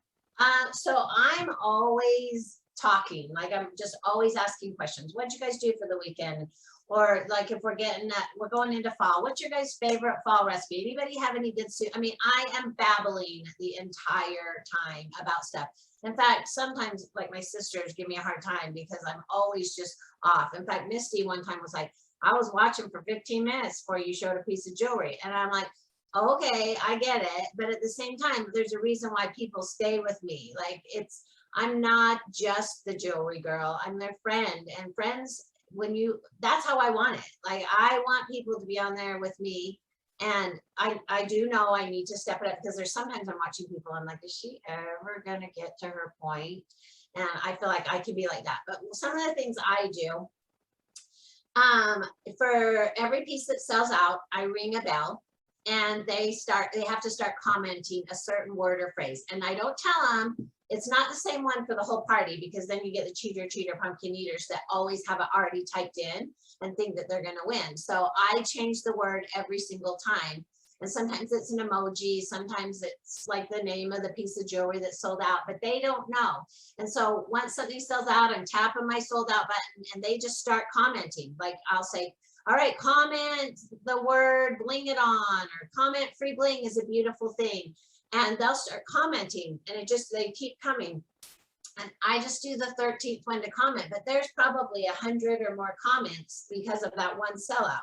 So I'm always talking, like I'm just always asking questions. What'd you guys do for the weekend? Or like if we're going into fall, what's your guys' favorite fall recipe? Anybody have any good soup? I mean, I am babbling the entire time about stuff. In fact, sometimes like my sisters give me a hard time because I'm always just off. In fact, Misty one time was like, I was watching for 15 minutes before you showed a piece of jewelry. And I'm like, okay, I get it. But at the same time, there's a reason why people stay with me. Like I'm not just the jewelry girl, I'm their friend, and friends, that's how I want it. Like I want people to be on there with me. And I do know I need to step it up, because there's sometimes I'm watching people, I'm like, is she ever gonna get to her point? And I feel like I could be like that. But some of the things I do, for every piece that sells out, I ring a bell, and they have to start commenting a certain word or phrase. And I don't tell them it's not the same one for the whole party, because then you get the cheater pumpkin eaters that always have it already typed in and think that they're going to win. So I change the word every single time. And sometimes it's an emoji, sometimes it's like the name of the piece of jewelry that sold out, but they don't know. And so once something sells out, I'm tapping my sold out button, and they just start commenting. Like I'll say, all right, comment the word bling it on, or comment free bling is a beautiful thing. And they'll start commenting, and they keep coming. And I just do the 13th one to comment, but there's probably 100 or more comments because of that one sellout.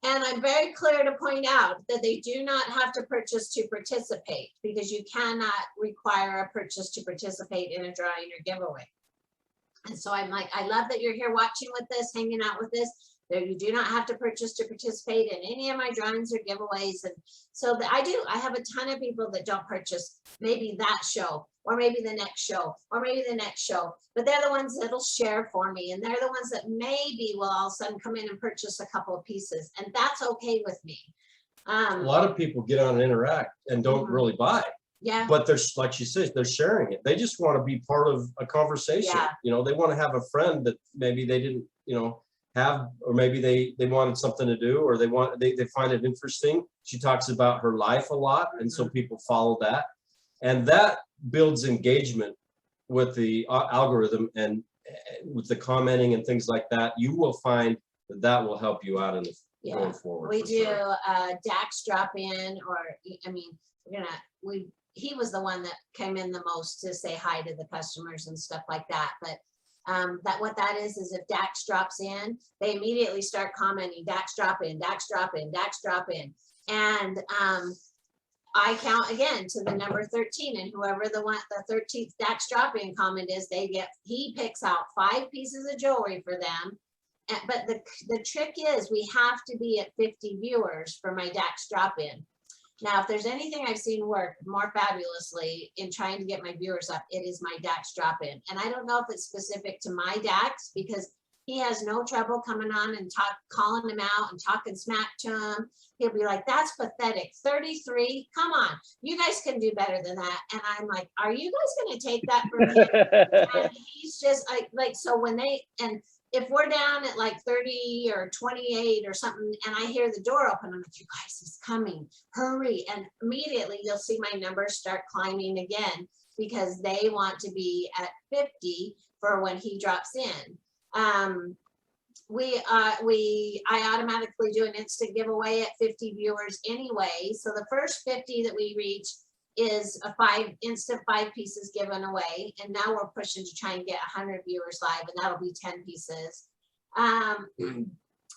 And I'm very clear to point out that they do not have to purchase to participate, because you cannot require a purchase to participate in a drawing or giveaway. And so I'm like, I love that you're here watching with this, hanging out with this. You do not have to purchase to participate in any of my drawings or giveaways. And so I have a ton of people that don't purchase maybe that show, or maybe the next show, or maybe the next show, but they're the ones that'll share for me. And they're the ones that maybe will all of a sudden come in and purchase a couple of pieces. And that's okay with me. A lot of people get on and interact and don't really buy. Yeah. But they're, like she says, they're sharing it. They just want to be part of a conversation. Yeah. You know, they want to have a friend that maybe they didn't, you know, have, or maybe they wanted something to do, or they find it interesting. She talks about her life a lot, and so people follow that, and that builds engagement with the algorithm, and with the commenting and things like that. You will find that will help you out in the going forward. We for do sure. Dax drop in, or I mean, he was the one that came in the most to say hi to the customers and stuff like that. But what that is if Dax drops in, they immediately start commenting, Dax drop in, Dax drop in, Dax drop in. And I count again to the number 13, and whoever the 13th Dax drop in comment is, he picks out 5 pieces of jewelry for them. But the trick is we have to be at 50 viewers for my Dax drop in. Now, if there's anything I've seen work more fabulously in trying to get my viewers up, it is my Dax drop in. And I don't know if it's specific to my Dax, because he has no trouble coming on and calling him out and talking smack to him. He'll be like, that's pathetic. 33, come on, you guys can do better than that. And I'm like, are you guys going to take that from me? And he's just like, so when if we're down at like 30 or 28 or something, and I hear the door open, I'm like, you guys, he's coming, hurry. And immediately you'll see my numbers start climbing again, because they want to be at 50 for when he drops in. I automatically do an instant giveaway at 50 viewers anyway. So the first 50 that we reach is a instant 5 pieces given away, and now we're pushing to try and get 100 viewers live, and that'll be 10 pieces.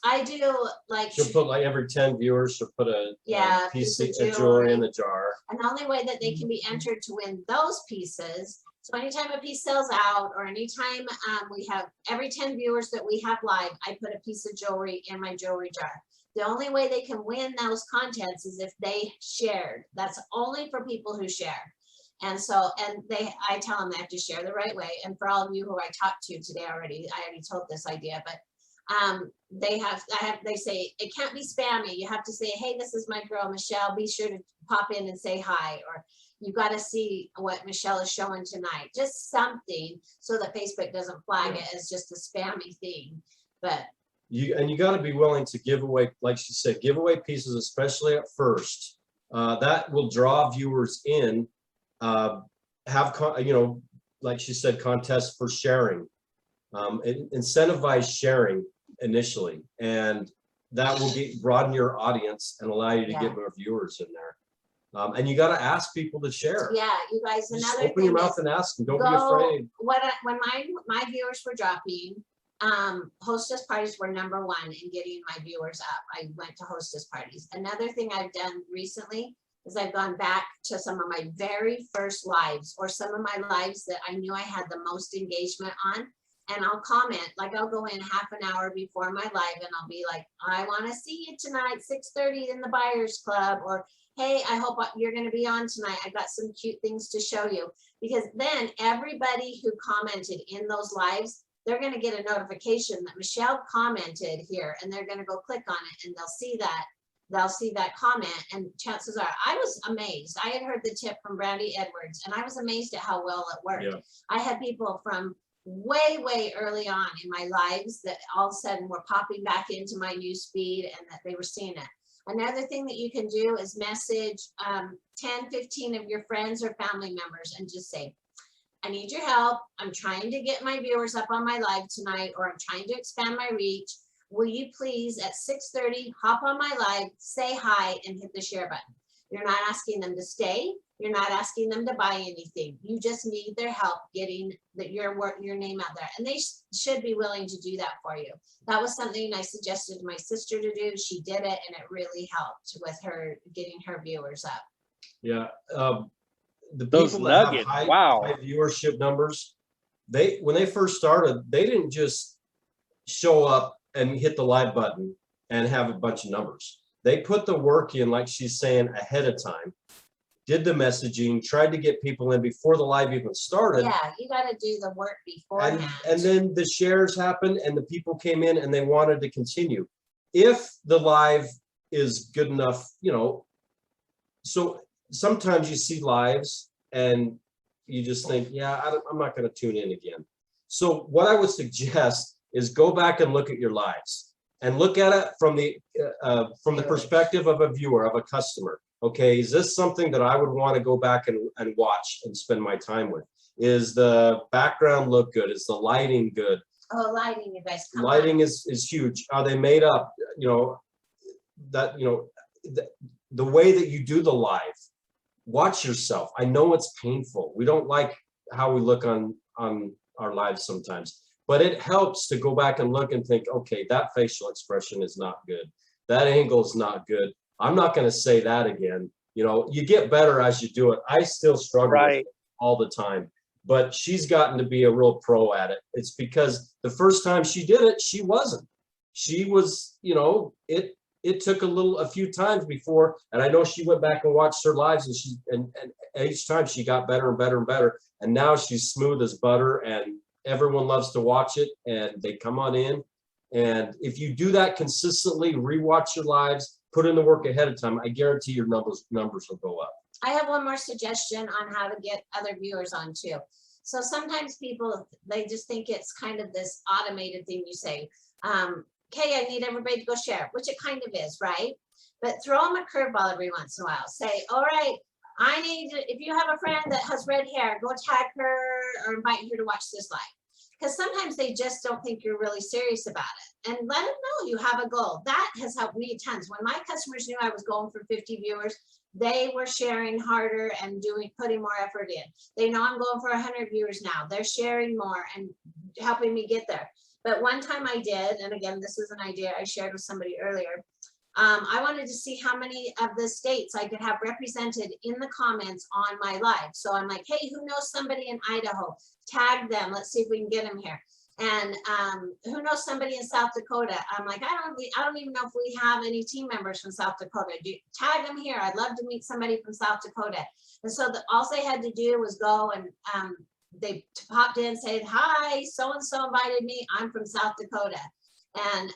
I do like, she'll put like every 10 viewers, she'll put a piece of jewelry jewelry in the jar. And the only way that they can be entered to win those pieces, so anytime a piece sells out, or anytime we have every 10 viewers that we have live, I put a piece of jewelry in my jewelry jar. The only way they can win those contests is if they shared. That's only for people who share. And so, I tell them they have to share the right way. And for all of you who I talked to today already, I already told this idea, but they say it can't be spammy. You have to say, hey, this is my girl Michelle, be sure to pop in and say hi, or you got to see what Michelle is showing tonight, just something so that Facebook doesn't flag it as just a spammy thing. But you got to be willing to give away, like she said, give away pieces, especially at first. That will draw viewers in. Like she said, contests for sharing. Incentivize sharing initially, and that will broaden your audience and allow you to get more viewers in there. And you got to ask people to share. Yeah, you guys, Just another open thing your mouth and ask them. Don't be afraid. When my viewers were dropping, hostess parties were #1 in getting my viewers up. I went to hostess parties. Another thing I've done recently is I've gone back to some of my very first lives, or some of my lives that I knew I had the most engagement on. And I'll comment, like I'll go in half an hour before my live, and I'll be like, I want to see you tonight, 6:30 in the Buyers Club, or hey, I hope you're going to be on tonight. I got some cute things to show you. Because then everybody who commented in those lives, they're going to get a notification that Michelle commented here, and they're going to go click on it, and they'll see that comment. And chances are, I was amazed. I had heard the tip from Brandy Edwards, and I was amazed at how well it worked. Yeah. I had people from way early on in my lives that all of a sudden were popping back into my news feed, and that they were seeing it. Another thing that you can do is message 10, 15 of your friends or family members and just say, I need your help. I'm trying to get my viewers up on my live tonight, or I'm trying to expand my reach. Will you please at 6:30 hop on my live, say hi, and hit the share button. You're not asking them to stay. You're not asking them to buy anything. You just need their help getting your name out there. And they should be willing to do that for you. That was something I suggested to my sister to do. She did it, and it really helped with her getting her viewers up. Yeah. The Those people that nuggets, have wow. high viewership numbers, when they first started, they didn't just show up and hit the live button and have a bunch of numbers. They put the work in, like she's saying, ahead of time, did the messaging, tried to get people in before the live even started. Yeah, you got to do the work beforehand. And then the shares happened, and the people came in and they wanted to continue. If the live is good enough, so sometimes you see lives and you just think, yeah, I'm not going to tune in again. So what I would suggest is go back and look at your lives and look at it from the perspective of a viewer, of a customer. Okay, is this something that I would want to go back and watch and spend my time with? Is the background look good? Is the lighting good? Oh, lighting, you guys. Come Lighting on. is huge. Are they made up? You know, that, you know, the way that you do the live, watch yourself. I know it's painful. We don't like how we look on our lives sometimes, but it helps to go back and look and think, okay, that facial expression is not good. That angle is not good. I'm not going to say that again. You know, you get better as you do it. I still struggle with it all the time, but she's gotten to be a real pro at it. It's because the first time she did it, she wasn't. She was, you know, it took a few times before, and I know she went back and watched her lives, and each time she got better and better and better, and now she's smooth as butter, and everyone loves to watch it, and they come on in. And if you do that consistently, rewatch your lives, put in the work ahead of time, I guarantee your numbers will go up. I have one more suggestion on how to get other viewers on too. So sometimes people, they just think it's kind of this automated thing you say, okay, I need everybody to go share, which it kind of is, right? But throw them a curveball every once in a while. Say, all right, I need, if you have a friend that has red hair, go tag her or invite her to watch this live. Because sometimes they just don't think you're really serious about it. And let them know you have a goal. That has helped me tons. When my customers knew I was going for 50 viewers, they were sharing harder and putting more effort in. They know I'm going for 100 viewers now. They're sharing more and helping me get there. But one time I did, and again, this is an idea I shared with somebody earlier. I wanted to see how many of the states I could have represented in the comments on my live. So I'm like, hey, who knows somebody in Idaho? Tag them. Let's see if we can get them here. And who knows somebody in South Dakota? I'm like, I don't even know if we have any team members from South Dakota. Tag them here. I'd love to meet somebody from South Dakota. And so all they had to do was go and they popped in, said, hi, so-and-so invited me. I'm from South Dakota. And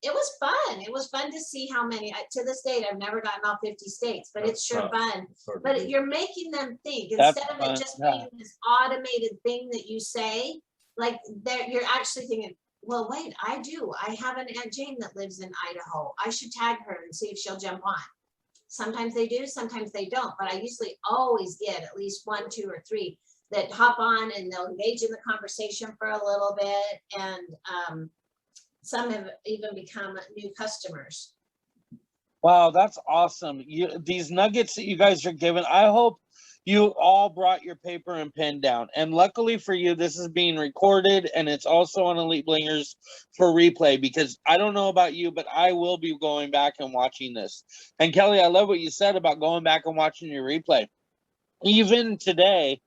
it was fun. It was fun to see how many, to this date, I've never gotten all 50 states, but it's sure fun. But you're making them think instead of it just being this automated thing that you say, like you're actually thinking, well, wait, I have an Aunt Jane that lives in Idaho. I should tag her and see if she'll jump on. Sometimes they do, sometimes they don't, but I usually always get at least 1, 2, or 3 that hop on and they'll engage in the conversation for a little bit. And some have even become new customers. Wow, that's awesome. These nuggets that you guys are giving, I hope you all brought your paper and pen down. And luckily for you, this is being recorded and it's also on Elite Blingers for replay, because I don't know about you, but I will be going back and watching this. And Kelly, I love what you said about going back and watching your replay. Even today,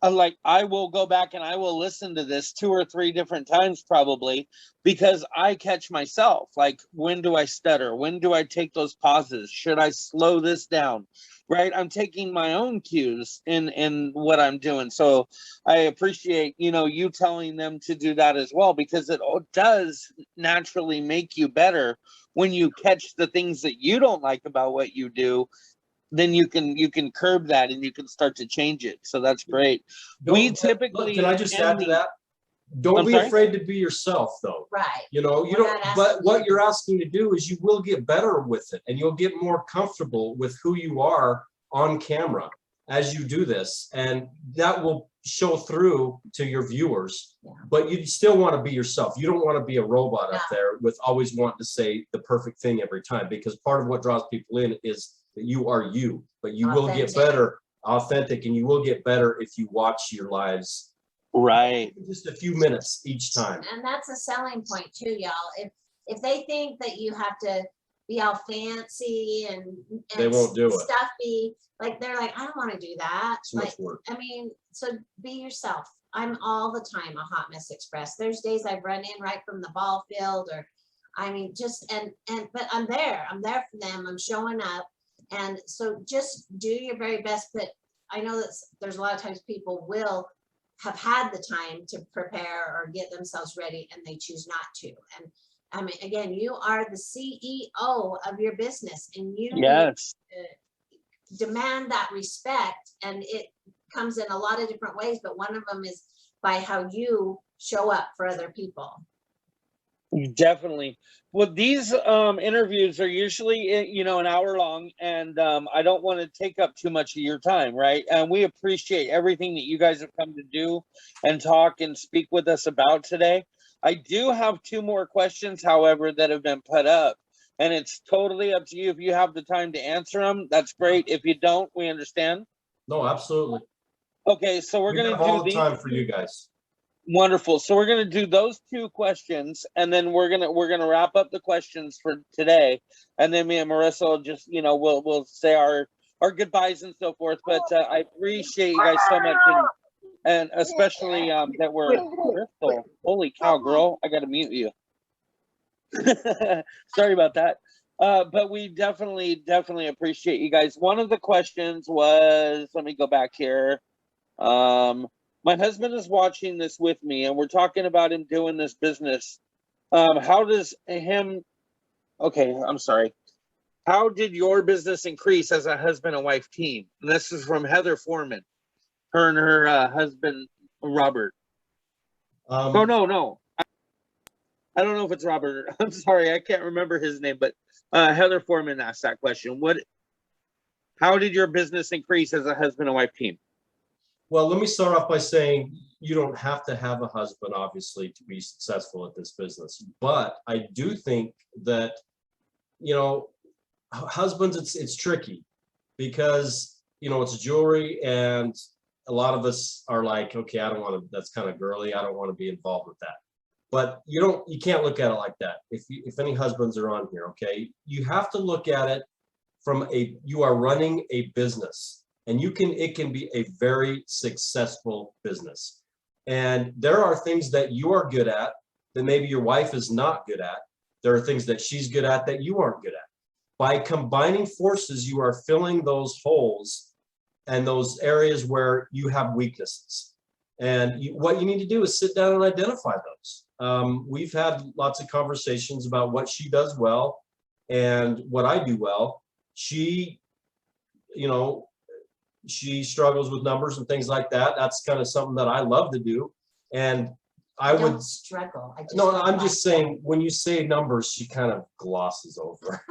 like I will go back and I will listen to this 2 or 3 different times probably, because I catch myself. Like, when do I stutter? When do I take those pauses? Should I slow this down? Right? I'm taking my own cues in what I'm doing. So I appreciate, you telling them to do that as well, because it does naturally make you better when you catch the things that you don't like about what you do. Then you can curb that and you can start to change it. So that's great. We typically, can I just add to that? Don't be afraid to be yourself, though. Right. You don't. But what you're asking to do is you will get better with it, and you'll get more comfortable with who you are on camera as you do this, and that will show through to your viewers. Yeah. But you still want to be yourself. You don't want to be a robot up there with always wanting to say the perfect thing every time, because part of what draws people in is that you are you, but you will get better, authentic, and you will get better if you watch your lives. Right. Just a few minutes each time. And that's a selling point too, y'all. If they think that you have to be all fancy and they won't do stuffy, like they're like, I don't want to do that. It's much work. I mean, so be yourself. I'm all the time a hot mess express. There's days I've run in right from the ball field, or I mean, just but I'm there for them. I'm showing up. And so just do your very best, but I know that there's a lot of times people will have had the time to prepare or get themselves ready and they choose not to. And I mean, again, you are the CEO of your business, and you demand that respect, and it comes in a lot of different ways, but one of them is by how you show up for other people. Definitely. Well, these interviews are usually, you know, an hour long, and I don't want to take up too much of your time, right? And we appreciate everything that you guys have come to do and talk and speak with us about today. I do have 2 more questions, however, that have been put up, and it's totally up to you. If you have the time to answer them, that's great. If you don't, we understand. No, absolutely. Okay, so we're We going have to do all the these. time for you guys. Wonderful. So we're going to do those 2 questions, and then we're going to wrap up the questions for today, and then me and Marissa will just, you know, we'll say our goodbyes and so forth. But I appreciate you guys so much, and especially that we're Crystal. Holy cow, girl! I got to mute you. Sorry about that. But we definitely appreciate you guys. One of the questions was, let me go back here. My husband is watching this with me, and we're talking about him doing this business. How does him, okay, I'm sorry. How did your business increase as a husband and wife team? And this is from Heather Foreman, her and her husband, Robert. Oh, no. I don't know if it's Robert. I'm sorry. I can't remember his name, but Heather Foreman asked that question. How did your business increase as a husband and wife team? Well, let me start off by saying you don't have to have a husband, obviously, to be successful at this business. But I do think that, you know, husbands, it's tricky because, you know, it's jewelry, and a lot of us are like, okay, I don't want to, that's kind of girly. I don't want to be involved with that. But you can't look at it like that. If any husbands are on here, okay, you have to look at it from you are running a business. And it can be a very successful business. And there are things that you are good at that maybe your wife is not good at. There are things that she's good at that you aren't good at. By combining forces, you are filling those holes and those areas where you have weaknesses. And what you need to do is sit down and identify those. We've had lots of conversations about what she does well and what I do well. She, you know, she struggles with numbers and things like that. That's kind of something that I love to do. And I would struggle. No, I'm just saying, when you say numbers, she kind of glosses over.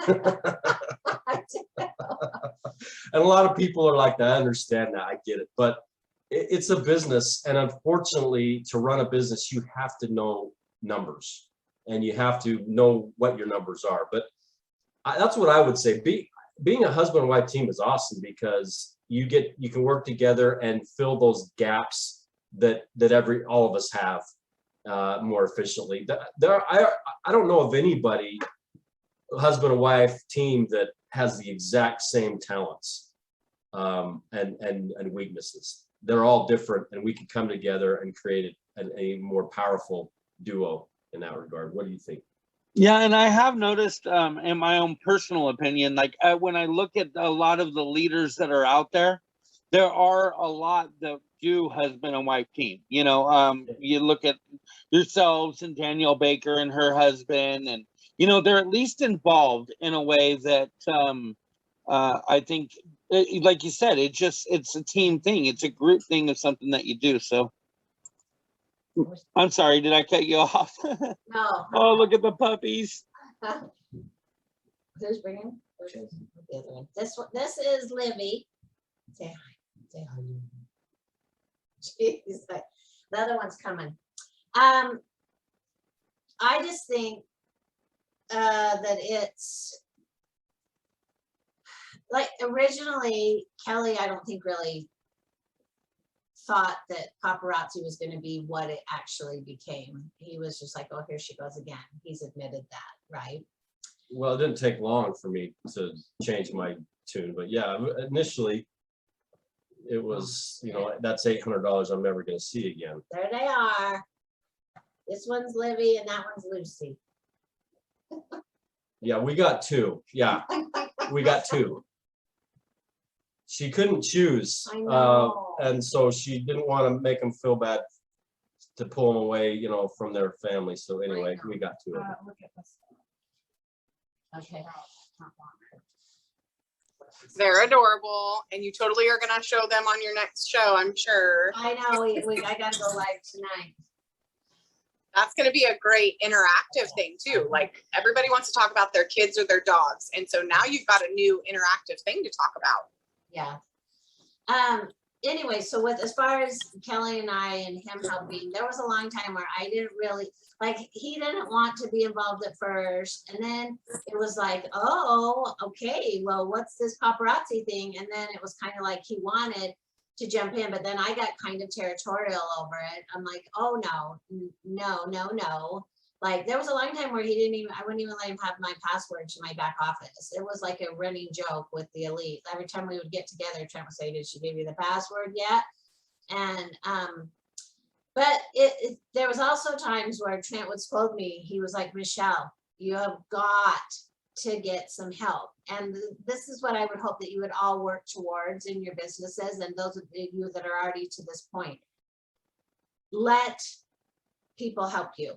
And a lot of people are like that. I understand that. I get it. But it's a business. And unfortunately, to run a business, you have to know numbers. And you have to know what your numbers are. But that's what I would say. Being a husband and wife team is awesome because you can work together and fill those gaps that all of us have more efficiently. I don't know of anybody, husband and wife team, that has the exact same talents and weaknesses. They're all different, and we can come together and create a more powerful duo in that regard. What do you think? Yeah, and I have noticed, in my own personal opinion, like when I look at a lot of the leaders that are out there, there are a lot that do husband and wife team. You know, you look at yourselves and Danielle Baker and her husband, and you know they're at least involved in a way that I think, like you said, it's a team thing. It's a group thing of something that you do. So. I'm sorry, did I cut you off? No. Oh, look at the puppies. Who's bringing? The other one. This is Livy. Say hi. Say hi. She's like, the other one's coming. I just think that it's like originally Kelly, I don't think really thought that paparazzi was going to be what it actually became. He was just like, oh, here she goes again. He's admitted that, right? Well, it didn't take long for me to change my tune, but yeah, initially it was, you know, that's $800 I'm never going to see again. There they are. This one's Livy and that one's Lucy. Yeah, we got 2. Yeah, we got 2. She couldn't choose, I know. and so she didn't want to make them feel bad to pull them away, you know, from their family. So anyway, we got 2 of them. Look at this. Okay. They're adorable, and you totally are gonna show them on your next show, I'm sure. I know, I gotta go live tonight. That's gonna be a great interactive thing too. Like everybody wants to talk about their kids or their dogs. And so now you've got a new interactive thing to talk about. Yeah. Anyway, so with as far as Kelly and I and him helping, there was a long time where I didn't really like, he didn't want to be involved at first, and then it was like, oh, okay, well, what's this paparazzi thing? And then it was kind of like he wanted to jump in, but then I got kind of territorial over it. I'm like, oh no. Like there was a long time where he didn't even, I wouldn't even let him have my password to my back office. It was like a running joke with the elite. Every time we would get together, Trent would say, did she give you the password yet? And, but there was also times where Trent would scold me. He was like, Michelle, you have got to get some help. And this is what I would hope that you would all work towards in your businesses, and those of you that are already to this point. Let people help you.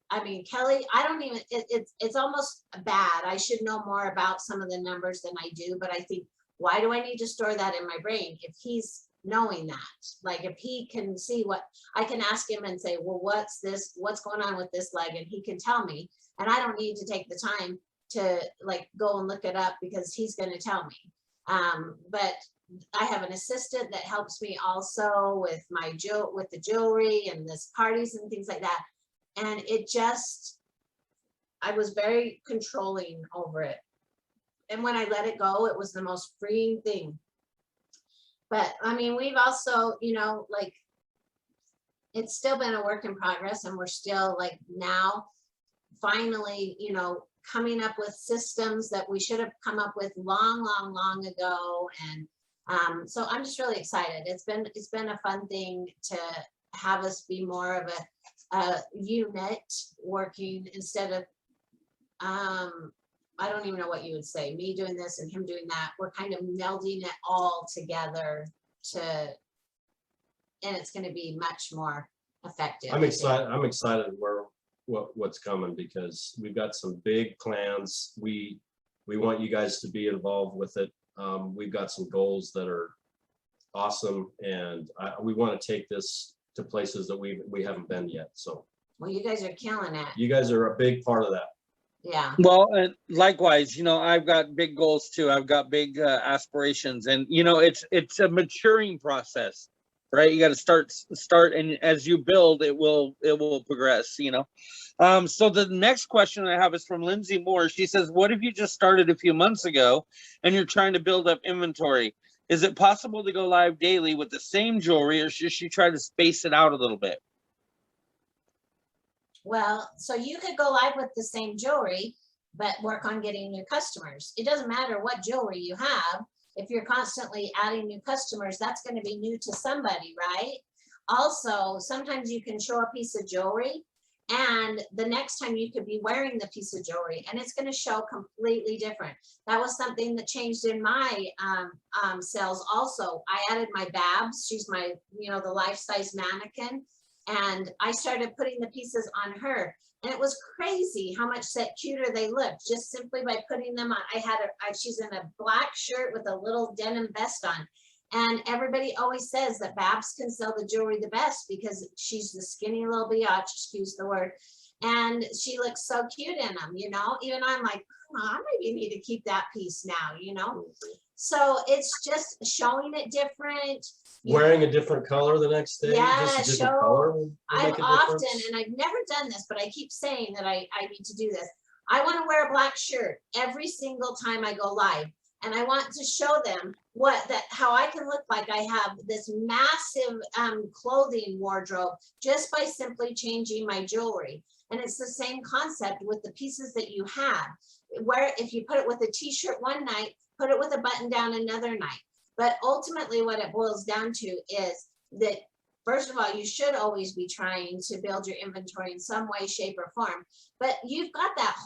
I mean, Kelly, I don't even, it's almost bad. I should know more about some of the numbers than I do, but I think, why do I need to store that in my brain if he's knowing that? Like if he can see what, I can ask him and say, well, what's going on with this leg? And he can tell me, and I don't need to take the time to like go and look it up because he's going to tell me. But I have an assistant that helps me also with with the jewelry and this parties and things like that. And it just, I was very controlling over it. And when I let it go, it was the most freeing thing. But I mean, we've also, you know, like, it's still been a work in progress, and we're still like now finally, you know, coming up with systems that we should have come up with long ago. And so I'm just really excited. It's been a fun thing to have us be more of a unit working instead of I don't even know what you would say, me doing this and him doing that. We're kind of melding it all together and it's going to be much more effective. I'm excited what's coming, because we've got some big plans. We want you guys to be involved with it. We've got some goals that are awesome, and we want to take this to places that we haven't been yet. So well, you guys are killing it. You guys are a big part of that. Yeah. Well, and likewise, you know, I've got big goals too. I've got big aspirations, and you know, it's a maturing process, right? You got to start, and as you build, it will progress. You know. So the next question I have is from Lindsay Moore. She says, "What if you just started a few months ago, and you're trying to build up inventory? Is it possible to go live daily with the same jewelry, or should she try to space it out a little bit?" Well, so you could go live with the same jewelry, but work on getting new customers. It doesn't matter what jewelry you have. If you're constantly adding new customers, that's going to be new to somebody, right? Also, sometimes you can show a piece of jewelry, and the next time you could be wearing the piece of jewelry and it's going to show completely different. That was something that changed in my sales also. I added my Babs. She's my, you know, the life-size mannequin. And I started putting the pieces on her. And it was crazy how much cuter they looked just simply by putting them on. She's in a black shirt with a little denim vest on. And everybody always says that Babs can sell the jewelry the best because she's the skinny little biatch, excuse the word. And she looks so cute in them, you know. Even I'm like, oh, I maybe need to keep that piece now, you know. So it's just showing it different. Wearing a different color the next day, yeah, just a different color. I've often, and I've never done this, but I keep saying that I need to do this. I want to wear a black shirt every single time I go live. And I want to show them how I can look like I have this massive clothing wardrobe just by simply changing my jewelry. And it's the same concept with the pieces that you have, where if you put it with a t-shirt one night, put it with a button down another night. But ultimately what it boils down to is that, first of all, you should always be trying to build your inventory in some way, shape, or form. But you've got that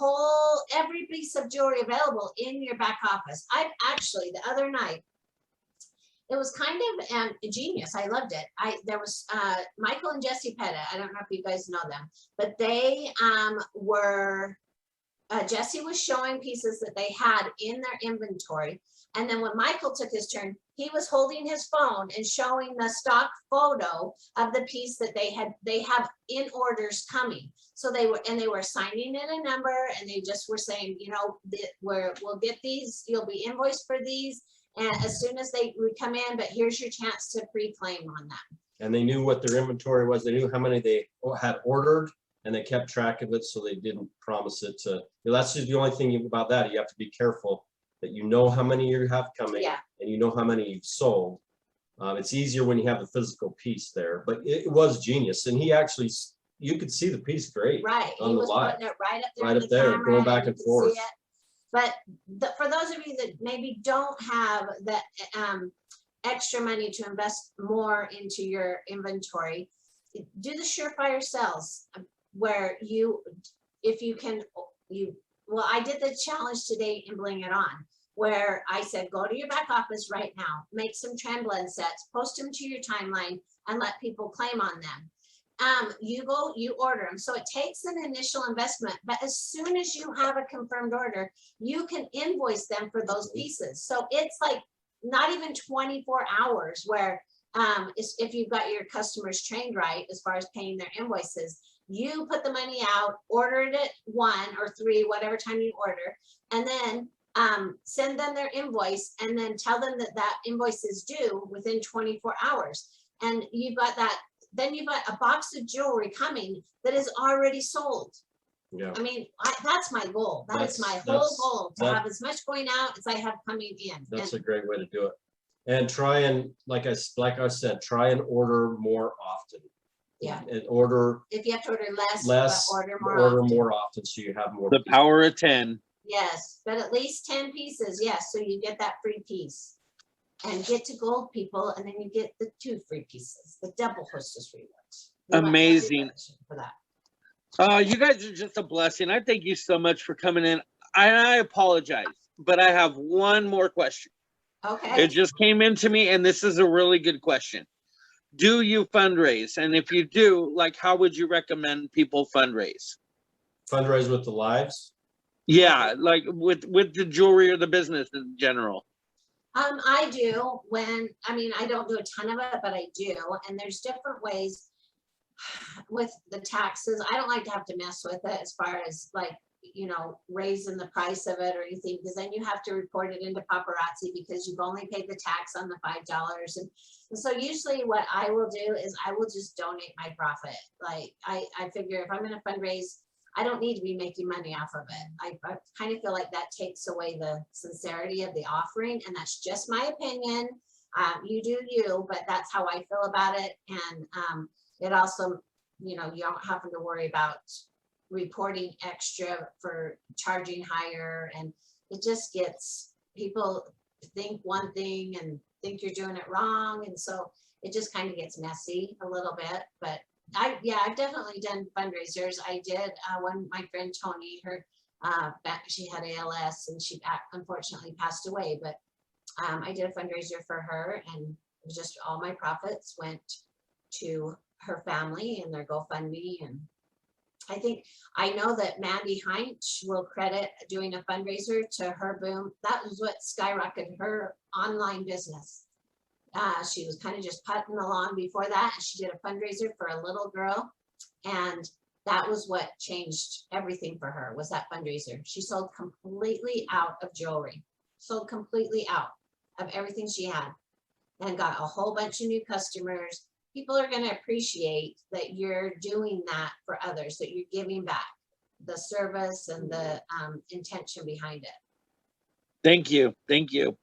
every piece of jewelry available in your back office. I've actually, the other night, it was kind of genius. I loved it. There was Michael and Jesse Petta. I don't know if you guys know them, but they were, Jesse was showing pieces that they had in their inventory, And then when Michael took his turn, he was holding his phone and showing the stock photo of the piece that they have in orders coming. So they were signing in a number, and they just were saying, you know, we'll get these, you'll be invoiced for these. And as soon as they would come in, but here's your chance to pre-claim on them. And they knew what their inventory was. They knew how many they had ordered, and they kept track of it, so they didn't promise it to. That's just the only thing about that. You have to be careful that you know how many you have coming, Yeah. and you know how many you've sold. It's easier when you have the physical piece there, but it was genius. And he actually, you could see the piece great. Right, he on the was live. putting it right up there. Right on up the there, camera, going back you and could see forth. it. But for those of you that maybe don't have that extra money to invest more into your inventory, do the surefire sales where if you can, well, I did the challenge today in Bling It On, where I said, go to your back office right now, make some trend blend sets, post them to your timeline, and let people claim on them. You go, you order them. So it takes an initial investment, but as soon as you have a confirmed order, you can invoice them for those pieces. So it's like not even 24 hours where if you've got your customers trained right, as far as paying their invoices, you put the money out, ordered it 1 or 3, whatever time you order, and then send them their invoice, and then tell them that invoice is due within 24 hours. And you've got that. Then you've got a box of jewelry coming that is already sold. Yeah. I mean, that's my goal. That's my whole goal, to have as much going out as I have coming in. That's a great way to do it. And try and, like I said, try and order more often. Yeah. And order if you have to order less, but order more often, so you have more. The power of 10. Yes, but at least 10 pieces. Yes, so you get that free piece. And get to gold, people, and then you get the 2 free pieces, the double hostess rewards. Amazing. For that. You guys are just a blessing. I thank you so much for coming in. I apologize, but I have one more question. Okay. It just came into me, and this is a really good question. Do you fundraise? And if you do, like, how would you recommend people fundraise? Fundraise with the lives? Yeah, like with the jewelry or the business in general. I do I don't do a ton of it, but I do. And there's different ways with the taxes. I don't like to have to mess with it as far as like, you know, raising the price of it or anything, because then you have to report it into paparazzi because you've only paid the tax on the $5. And so usually what I will do is I will just donate my profit. Like I figure if I'm going to fundraise, I don't need to be making money off of it. I kind of feel like that takes away the sincerity of the offering, and that's just my opinion. You do you, but that's how I feel about it. And it also, you know, you don't have to worry about reporting extra for charging higher, and it just gets people think one thing and think you're doing it wrong, and so it just kind of gets messy a little bit. But I've definitely done fundraisers. I did when my friend Tony, she had ALS and she unfortunately passed away, but I did a fundraiser for her, and it was just all my profits went to her family and their GoFundMe. And I know that Mandy Heinch will credit doing a fundraiser to her boom. That was what skyrocketed her online business. She was kind of just putting along before that, and she did a fundraiser for a little girl, and that was what changed everything for her, was that fundraiser. She sold completely out of jewelry, sold completely out of everything she had, and got a whole bunch of new customers. People are going to appreciate that you're doing that for others, that you're giving back, the service and the intention behind it. Thank you. Thank you.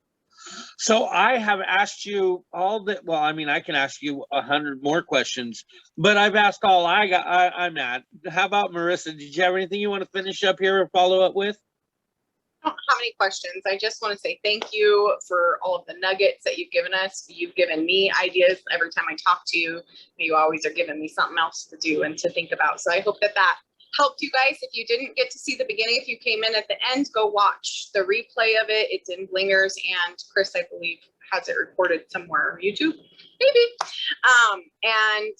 So I have asked you all that. Well, I mean, I can ask you 100 more questions, but I've asked all I'm at. How about Marissa? Did you have anything you want to finish up here or follow up with? I don't have any questions. I just want to say thank you for all of the nuggets that you've given us. You've given me ideas every time I talk to you. You always are giving me something else to do and to think about. So I hope that helped you guys. If you didn't get to see the beginning, if you came in at the end, go watch the replay of it. It's in Blingers, and Chris, I believe, has it recorded somewhere on YouTube, maybe. And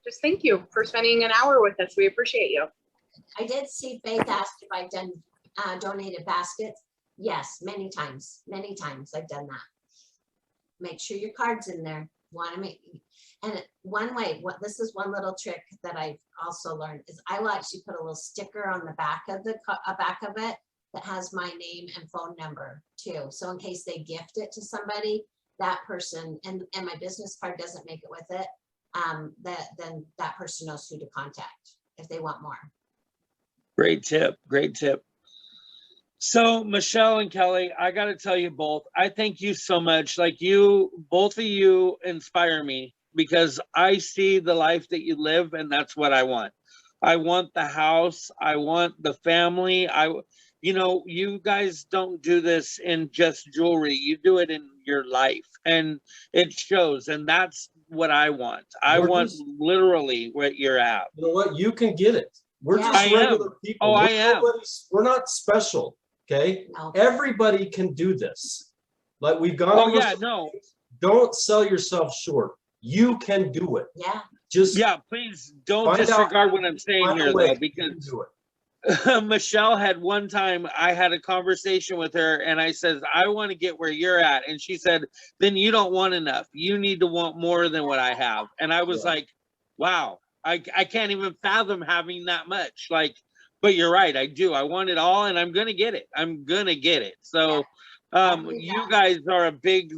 just thank you for spending an hour with us. We appreciate you. I did see Faith asked if I've done donated baskets. Yes, many times I've done that. Make sure your card's in there. Want to make, and one way, this is one little trick that I've also learned is I will actually put a little sticker on the back of it that has my name and phone number too. So in case they gift it to somebody, that person, and my business card doesn't make it with it, then that person knows who to contact if they want more. Great tip. Great tip. So Michelle and Kelly, I got to tell you both, I thank you so much. Like both of you inspire me because I see the life that you live, and that's what I want. I want the house. I want the family. You guys don't do this in just jewelry. You do it in your life, and it shows. And that's what I want. I want literally what you're at. You know what? You can get it. We're Yeah. just regular people. Oh, I am. We're not special. Okay. No. Everybody can do this. Like we've gone. Oh yeah, no. Don't sell yourself short. You can do it. Yeah. Just Please don't disregard what I'm saying here though, because do it. Michelle had one time, I had a conversation with her and I said, I want to get where you're at. And she said, then you don't want enough. You need to want more than what I have. And I was like, wow, I can't even fathom having that much. Like, but you're right. I do. I want it all and I'm going to get it. I'm going to get it. So you guys are a big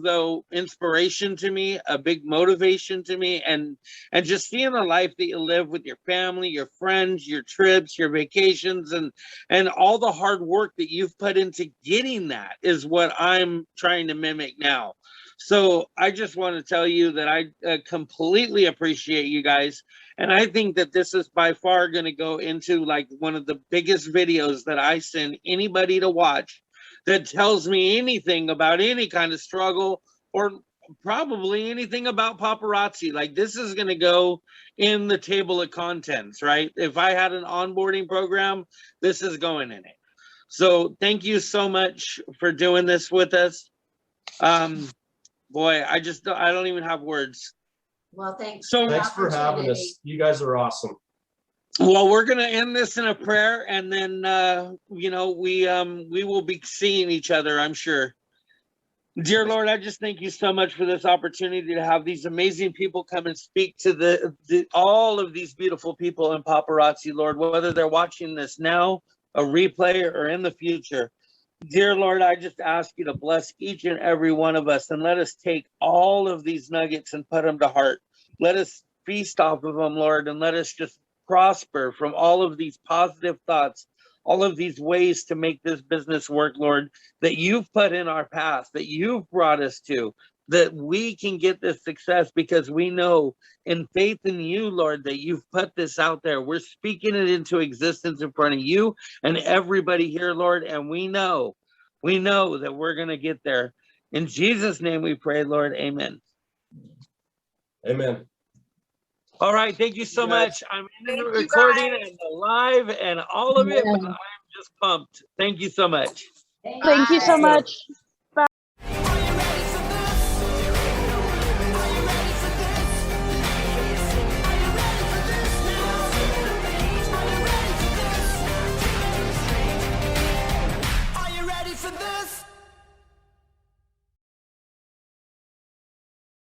inspiration to me, a big motivation to me, and just seeing the life that you live with your family, your friends, your trips, your vacations, and all the hard work that you've put into getting that is what I'm trying to mimic now. So I just want to tell you that I completely appreciate you guys. And I think that this is by far going to go into like one of the biggest videos that I send anybody to watch that tells me anything about any kind of struggle or probably anything about paparazzi. Like this is going to go in the table of contents, right? If I had an onboarding program, this is going in it. So thank you so much for doing this with us. Boy, I don't even have words. Well, thanks. So Thanks for having us. You guys are awesome. Well, we're going to end this in a prayer, and then, we will be seeing each other, I'm sure. Dear Lord, I just thank you so much for this opportunity to have these amazing people come and speak to all of these beautiful people in paparazzi, Lord, whether they're watching this now, a replay, or in the future. Dear Lord, I just ask you to bless each and every one of us and let us take all of these nuggets and put them to heart. Let us feast off of them, Lord, and let us just prosper from all of these positive thoughts, all of these ways to make this business work, Lord, that you've put in our path, that you've brought us to, that we can get this success because we know in faith in you, Lord, that you've put this out there. We're speaking it into existence in front of you and everybody here, Lord, and we know that we're going to get there. In Jesus' name we pray, Lord. Amen. Amen. All right. Thank you so much. I'm in the recording and the live and all of it, but I'm just pumped. Thank you so much. Thank you so much.